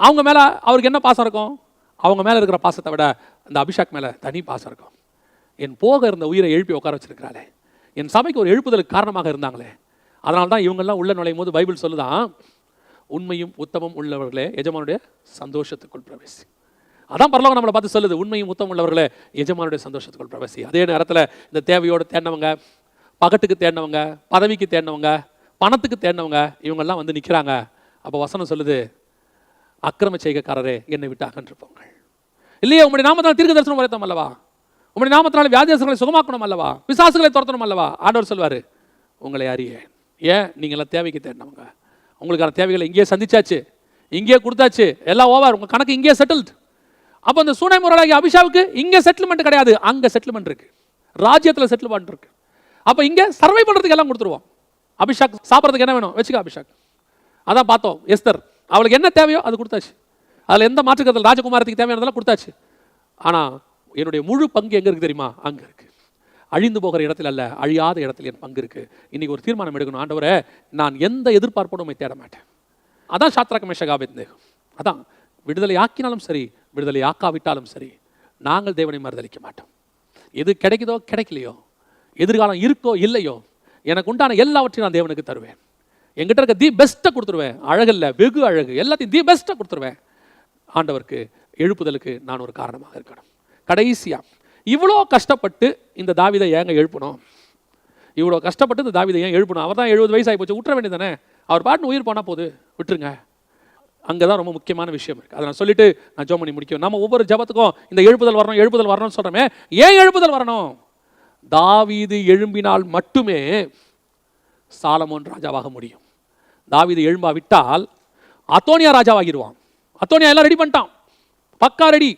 அவங்க மேல அவருக்கு என்ன பாசம் இருக்கும்? அவங்க மேல இருக்கிற பாசத்தை விட அந்த அபிஷாக் மேல தனி பாசம் இருக்கும். என் போக இருந்த உயிரை எழுப்பி உட்கார வச்சிருக்கிறாளே, என் சபைக்கு ஒரு எழுப்புதலுக்கு காரணமாக இருந்தாங்களே, அதனால தான் இவங்கெல்லாம் உள்ள நுழையும் போது பைபிள் சொல்லுதான், உண்மையும் உத்தமம் உள்ளவர்களே எஜமானுடைய சந்தோஷத்துக்குள் பிரவேசி. அதான் பரலோகம் நம்மளை பார்த்து சொல்லுது, உண்மையும் உத்தமம் உள்ளவர்களே எஜமானுடைய சந்தோஷத்துக்குள் பிரவேசி. அதே நேரத்தில் இந்த தேவையோடு தேடினவங்க, பகட்டுக்கு தேடினவங்க, பதவிக்கு தேடினவங்க, பணத்துக்கு தேடினவங்க, இவங்கெல்லாம் வந்து நிற்கிறாங்க. அப்போ வசனம் சொல்லுது, அக்கிரம செய்கைக்காரரே என்னை விட்டு அகன்றிருப்போங்க. இல்லையே, உங்களுடைய நாமத்தினால் தீர்க்க தரிசனம் உரைத்தோம் அல்லவா, உங்களுடைய நாமத்தினால வியாதிகளை சுகமாக்கணும் அல்லவா, பிசாசுகளை துரத்தணும் அல்லவா. ஆண்டவர் சொல்வார், உங்களை அறியேன். ஏன்? நீங்களாம் தேவைக்கு தேடினவங்க, உங்களுக்கான தேவைகளை இங்கேயே சந்திச்சாச்சு, இங்கேயே கொடுத்தாச்சு, எல்லாம் ஓவர், உங்கள் கணக்கு இங்கேயே செட்டில்டு. அப்போ இந்த சூனை முறையாகி அபிஷாவுக்கு இங்கே செட்டில்மெண்ட் கிடையாது, அங்கே செட்டில்மெண்ட் இருக்கு, ராஜ்யத்தில் செட்டில்மெண்ட் இருக்கு. அப்போ இங்கே சர்வை பண்ணுறதுக்கு எல்லாம் கொடுத்துருவோம். அபிஷாக் சாப்பிட்றதுக்கு என்ன வேணும் வச்சுக்க அபிஷாக். அதான் பார்த்தோம், எஸ்தர் அவளுக்கு என்ன தேவையோ அது கொடுத்தாச்சு, அதில் எந்த மாற்றுக்கத்தில் ராஜகுமாரத்துக்கு தேவையானதெல்லாம் கொடுத்தாச்சு. ஆனால் என்னுடைய முழு பங்கு எங்கே இருக்குது தெரியுமா? அங்கே இருக்கு. அழிந்து போகிற இடத்துல அல்ல, அழியாத இடத்துல என் பங்கு இருக்கு. இன்னைக்கு ஒரு தீர்மானம் எடுக்கணும், ஆண்டவரே நான் எந்த எதிர்பார்ப்போடும் தேட மாட்டேன். அதான் சாத்ராக் மேஷக் ஆபேத்நேகோ. அதான் விடுதலை ஆக்கினாலும் சரி, விடுதலை ஆக்காவிட்டாலும் சரி, நாங்கள் தேவனை மறுதலிக்க மாட்டோம். எது கிடைக்குதோ கிடைக்கலையோ, எதிர்காலம் இருக்கோ இல்லையோ, எனக்கு உண்டான எல்லாவற்றையும் நான் தேவனுக்கு தருவேன். என்கிட்ட இருக்க தி பெஸ்ட்டை கொடுத்துருவேன், அழகில்ல வெகு அழகு எல்லாத்தையும் தி பெஸ்ட்டை கொடுத்துருவேன். ஆண்டவருக்கு எழுப்புதலுக்கு நான் ஒரு காரணமாக இருக்கணும். கடைசியா இவ்வளோ கஷ்டப்பட்டு இந்த தாவீதை ஏங்க எழுப்பணும்? இவ்வளோ கஷ்டப்பட்டு இந்த தாவீதை ஏன் எழுப்பணும்? அவர் தான் 70 வயசு ஆகி போச்சு, விட்டுற வேண்டியதானே. அவர் பாட்டு உயிர் போனால் போது விட்டுருங்க. அங்கே தான் ரொம்ப முக்கியமான விஷயம் இருக்குது. அதை நான் சொல்லிட்டு நான் ஜெபம் பண்ணி முடிக்கும். நம்ம ஒவ்வொரு ஜெபத்துக்கும் இந்த எழுப்புதல் வரணும் எழுப்புதல் வரணும்னு சொல்கிறோமே, ஏன் எழுப்புதல் வரணும்? தாவீது எழும்பினால் மட்டுமே சாலமோன் ராஜாவாக முடியும். தாவீது எழும்பா விட்டால் அதோனியா ராஜாவாகிடுவான். அதோனியா எல்லாம் ரெடி பண்ணிட்டான், பக்கா ரெடி.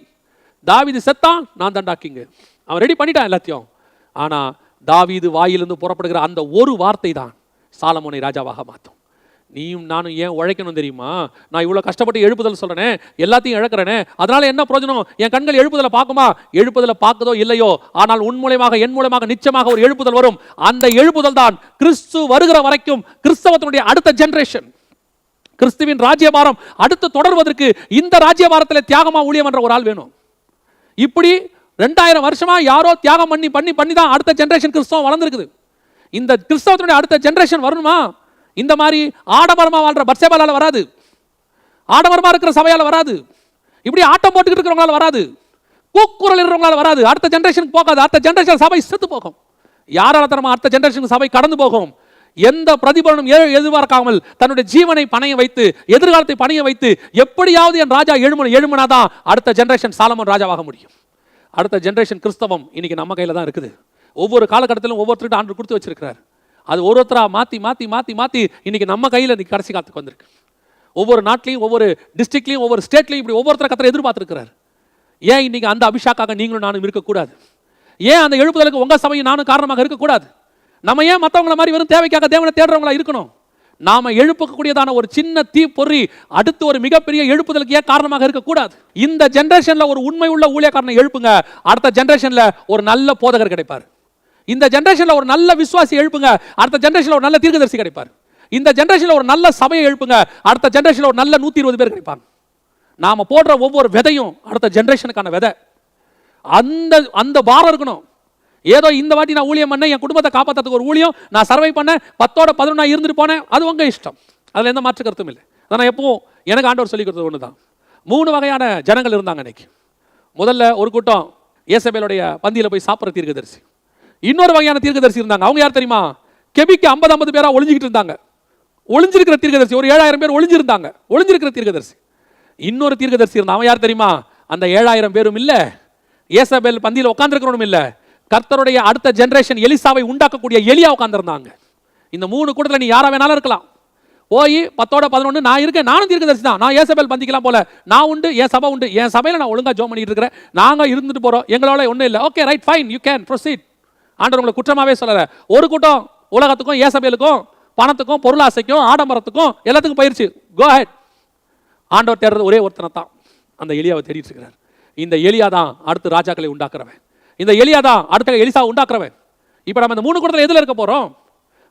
தாவீது செத்தான், நான் தண்டாக்கிங்க, அவன் ரெடி பண்ணிட்டான் எல்லாத்தையும். ஆனா தாவீது வாயிலிருந்து புறப்படுகிற அந்த ஒரு வார்த்தை தான் சாலமோனை ராஜாவாக மாற்றும். நீயும் நானும் ஏன் உழைக்கணும் தெரியுமா? நான் இவ்வளோ கஷ்டப்பட்டு எழுப்புதல் சொல்கிறேனே, எல்லாத்தையும் இழக்கிறேனே, அதனால என்ன பிரயோஜனம்? என் கண்கள் எழுப்புதலை பார்க்குமா? எழுப்புதலை பார்க்குதோ இல்லையோ, ஆனால் உன் மூலமாக என் மூலமாக நிச்சயமாக ஒரு எழுப்புதல் வரும். அந்த எழுப்புதல் தான் கிறிஸ்து வருகிற வரைக்கும் கிறிஸ்தவத்தினுடைய அடுத்த ஜெனரேஷன், கிறிஸ்துவின் ராஜ்யபாரம் அடுத்து தொடர்வதற்கு இந்த ராஜ்யபாரத்தில் தியாகமா ஊழியம் என்ற ஒரு ஆள் வேணும். இப்படி 2000 வருஷமா யாரோ தியாகம் பண்ணி பண்ணி பண்ணி தான் அடுத்த ஜெனரேஷன் கிறிஸ்தவம் வளர்ந்துருக்குது. இந்த கிறிஸ்தவத்தினுடைய அடுத்த ஜெனரேஷன் வரணுமா, இந்த மாதிரி ஆடம்பரமா வாழ்ற பத்சேபாலால வராது, ஆடம்பரமா இருக்கிற சபையால வராது, இப்படி ஆட்டம் போட்டுக்கிட்டு இருக்கிறவங்களால வராது, கூக்குரல் இருக்கிறவங்களால வராது. அடுத்த ஜெனரேஷனுக்கு போகாது. அடுத்த ஜெனரேஷன் சபை செத்து போகும். யாரால தரமா அடுத்த ஜெனரேஷன் சபை கடந்து போகும்? எந்த பிரதிபலனும் எதிர்பார்க்காமல் தன்னுடைய ஜீவனை பணைய வைத்து, எதிர்காலத்தை பணைய வைத்து, எப்படியாவது என் ராஜா எழுமனாதான் அடுத்த ஜெனரேஷன் சாலமோன் ராஜாவாக முடியும். அடுத்த ஜெனரேஷன் கிறிஸ்தவம் இன்னைக்கு நம்ம கையில தான் இருக்குது. ஒவ்வொரு காலகட்டத்திலும் ஒவ்வொருத்தருக்கு ஆண்டு கொடுத்து வச்சிருக்கிறார். அது ஒருத்தரா மாத்தி மாத்தி மாத்தி மாத்தி இன்னைக்கு நம்ம கையில கடைசி காலத்துக்கு வந்திருக்கு. ஒவ்வொரு நாட்டிலையும், ஒவ்வொரு டிஸ்ட்ரிக்ட்லையும், ஒவ்வொரு ஸ்டேட்லையும் இப்படி ஒவ்வொருத்தர கத்தரை எதிர்பார்த்திருக்கிறார். ஏன் இன்னைக்கு அந்த அபிஷாக்காக நீங்களும் நானும் இருக்கக்கூடாது? ஏன் அந்த எழுப்புதலுக்கு உங்க சபையும் நானும் காரணமாக இருக்கக்கூடாது? நம்ம ஏன் மற்றவங்கள மாதிரி வெறும் தேவைக்காக தேவனை தேடுறவங்களா இருக்கணும்? நாம எழுப்பக்கூடியதான ஒரு சின்ன தீ பொறி அடுத்து ஒரு மிகப்பெரிய எழுப்புதலுக்கு ஏன் காரணமாக இருக்கக்கூடாது? இந்த ஜெனரேஷன்ல ஒரு உண்மை உள்ள ஊழியக்காரனை எழுப்புங்க, அடுத்த ஜெனரேஷன்ல ஒரு நல்ல போதகர் கிடைப்பார். இந்த ஜெனரேஷன்ல ஒரு நல்ல விசுவாசி எழுப்புங்க, அடுத்த ஜெனரேஷன்ல ஒரு நல்ல தீர்க்கதரிசி கிடைப்பார். இந்த ஜெனரேஷன்ல ஒரு நல்ல சபையை எழுப்புங்க, அடுத்த ஜெனரேஷன்ல ஒரு நல்ல 120 பேர் கிடைப்பாங்க. நாம போடுற ஒவ்வொரு விதையும் அடுத்த ஜெனரேஷனுக்கான விதை. அந்த அந்த பாரம் இருக்கணும். ஏதோ இந்த வாட்டி நான் ஊழியம் பண்ண, என் குடும்பத்தை காப்பாற்றுறதுக்கு ஒரு ஊழியம், நான் சர்வை பண்ண 10ஓட 11 இருந்துட்டு போனேன், அது உங்க இஷ்டம். அதுல எந்த மாற்று கருத்தும் இல்லை. அதான் எப்பவும் எனக்கு ஆண்டவர் சொல்லி கொடுத்தது ஒண்ணுதான். 3 வகையான ஜனங்கள் இருந்தாங்க இன்னைக்கு. முதல்ல ஒரு கூட்டம் ஏசபேலுடைய பந்தியில போய் சாப்பிட்ற தீர்க்கதரிசி. இன்னொரு வகையான தீர்க்கதரிசி இருந்தாங்க. அவங்க யார் தெரியுமா? கெபிக்கு 50 பேரா ஒளிஞ்சிக்கிட்டு இருந்தாங்க. ஒளிஞ்சிருக்கிற தீர்க்கதரிசி ஒரு 7000 பேர் ஒளிஞ்சிருந்தாங்க. ஒளிஞ்சிருக்கிற தீர்க்கதரிசி. இன்னொரு தீர்க்கதரிசி இருந்தான். அவன் யார் தெரியுமா? அந்த 7000 பேரும் இல்ல, ஏசபேல் பந்தியில உட்கார்ந்திருக்கிறவனும் இல்ல, கர்த்தருடைய அடுத்த ஜெனரேஷன் எலிசாவை உண்டாக்கக்கூடிய எலியா உட்கார்ந்திருந்தாங்க. இந்த 3 கூட்டத்தில் நீ யாரா வேணாலும் இருக்கலாம். போய் 10ஓட 11 நான் இருக்கேன், நானும் தீர்க்கதரிசி தான், நான் ஏசபேல் பந்திக்கலாம் போல, நான் உண்டு, என் சபை உண்டு, என் சபையில நான் ஒழுங்கா ஜோம் பண்ணிட்டு இருக்கிறேன், நாங்க இருந்துட்டு போறோம், எங்களால ஒன்றும் இல்லை, okay right fine you can proceed. ஆண்டவர் உங்களை குற்றமாவே சொல்லல. ஒரு கூட்டம் உலகத்துக்கும் ஏசபேலுக்கும் பணத்துக்கும் பொருளாசைக்கும் ஆடம்பரத்துக்கும் எல்லாத்துக்கும் போயிருச்சு. கோ ஹெட். ஆண்டவர் தேடுறது ஒரே ஒருத்தனை தான், அந்த எலியாவை தேடிட்டு இருக்கிறார். இந்த எலியா தான் அடுத்து ராஜாக்களை உண்டாக்குறவன். இந்த எலியா தான் அடுத்த எலிசா உண்டாக்குறவன். இப்போ நம்ம இந்த 3 கூட்டத்தில் எதுல இருக்க போறோம்?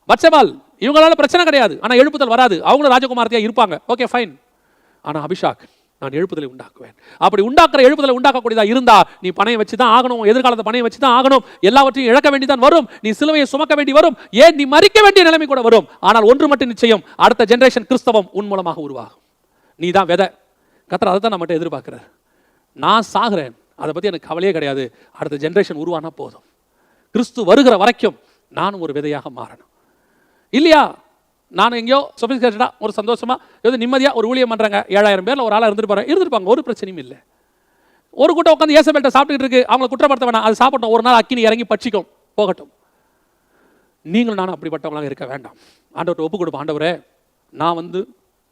பத்சேபால் இவங்களால பிரச்சனை கிடையாது, ஆனா எழுப்புதல் வராது. அவங்களும் ராஜகுமாரத்தியா இருப்பாங்க, ஓகே ஃபைன். ஆனா அபிஷாக், நான் எழுப்புதலை உண்டாக்குவேன். அப்படி உண்டாக்குற எழுப்புதலை உண்டாக்கக்கூடியதா இருந்தா நீ பணையை வச்சு தான் ஆகணும், எதிர்காலத்தை பணையை வச்சு தான் ஆகணும், எல்லாவற்றையும் இழக்க வேண்டிதான் வரும், நீ சிலுவையை சுமக்க வேண்டி வரும், ஏன் நீ மறிக்க வேண்டிய நிலைமை கூட வரும். ஆனால் ஒன்று மட்டும் நிச்சயம், அடுத்த ஜெனரேஷன் கிறிஸ்தவம் உன் மூலமாக உருவாகும். நீ தான் விதை. கர்த்தர் அதை தான் நம்மகிட்ட எதிர்பார்க்கிறார். நான் சாகிறேன், அதை பற்றி எனக்கு கவலையே கிடையாது, அடுத்த ஜெனரேஷன் உருவானா போதும். கிறிஸ்து வருகிற வரைக்கும் நானும் ஒரு விதையாக மாறணும். இல்லையா, நான் எங்கேயோ சொபிஸ்டிகேட்டடாக ஒரு சந்தோஷமா ஏதோ நிம்மதியாக ஒரு ஊழியம் பண்ணுறாங்க, 7000 பேரில் ஒரு ஆளாக இருந்துருப்பாங்க, ஒரு பிரச்சனையும் இல்லை. ஒரு கூட்டம் உட்காந்து ஏசபேல்ட்ட சாப்பிட்டுட்டு இருக்கு, அவங்களை குற்றப்படுத்த வேணாம், அது சாப்பிட்டோம், ஒரு நாள் அக்கினி இறங்கி பட்சிக்கும், போகட்டும். நீங்களும் நானும் அப்படிப்பட்டவங்களாக இருக்க வேண்டாம். ஆண்டவர்கிட்ட ஒப்பு கொடுப்போம். ஆண்டவரே, நான்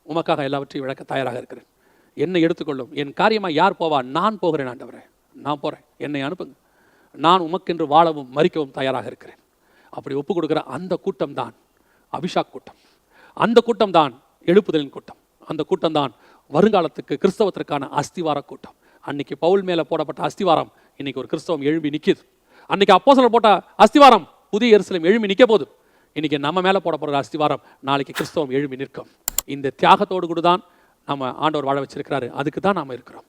உமக்காக எல்லாவற்றையும் விளக்க தயாராக இருக்கிறேன், என்னை எடுத்துக்கொள்ளும், என் காரியமாக யார் போவா? நான் போகிறேன் ஆண்டவரே, நான் போகிறேன், என்னை அனுப்புங்க, நான் உமக்கென்று வாழவும் மறிக்கவும் தயாராக இருக்கிறேன். அப்படி ஒப்பு கொடுக்குற அந்த கூட்டம் தான் அபிஷாக் கூட்டம். அந்த கூட்டம் தான் எழுப்புதலின் கூட்டம். அந்த கூட்டம் தான் வருங்காலத்துக்கு கிறிஸ்தவத்திற்கான அஸ்திவார கூட்டம். அன்னைக்கு பவுல் மேலே போடப்பட்ட அஸ்திவாரம் இன்னைக்கு ஒரு கிறிஸ்தவம் எழும்பி நிற்கிது. அன்னைக்கு அப்போஸ்தலர் போட்ட அஸ்திவாரம் புதிய எருசலேம் எழும்பி நிற்க போகுது. இன்னைக்கு நம்ம மேலே போடப்படுற அஸ்திவாரம் நாளைக்கு கிறிஸ்தவம் எழும்பி நிற்கும். இந்த தியாகத்தோடு கூட தான் நம்ம ஆண்டவர் வாழ வச்சிருக்கிறாரு. அதுக்கு தான் நாம இருக்கிறோம்.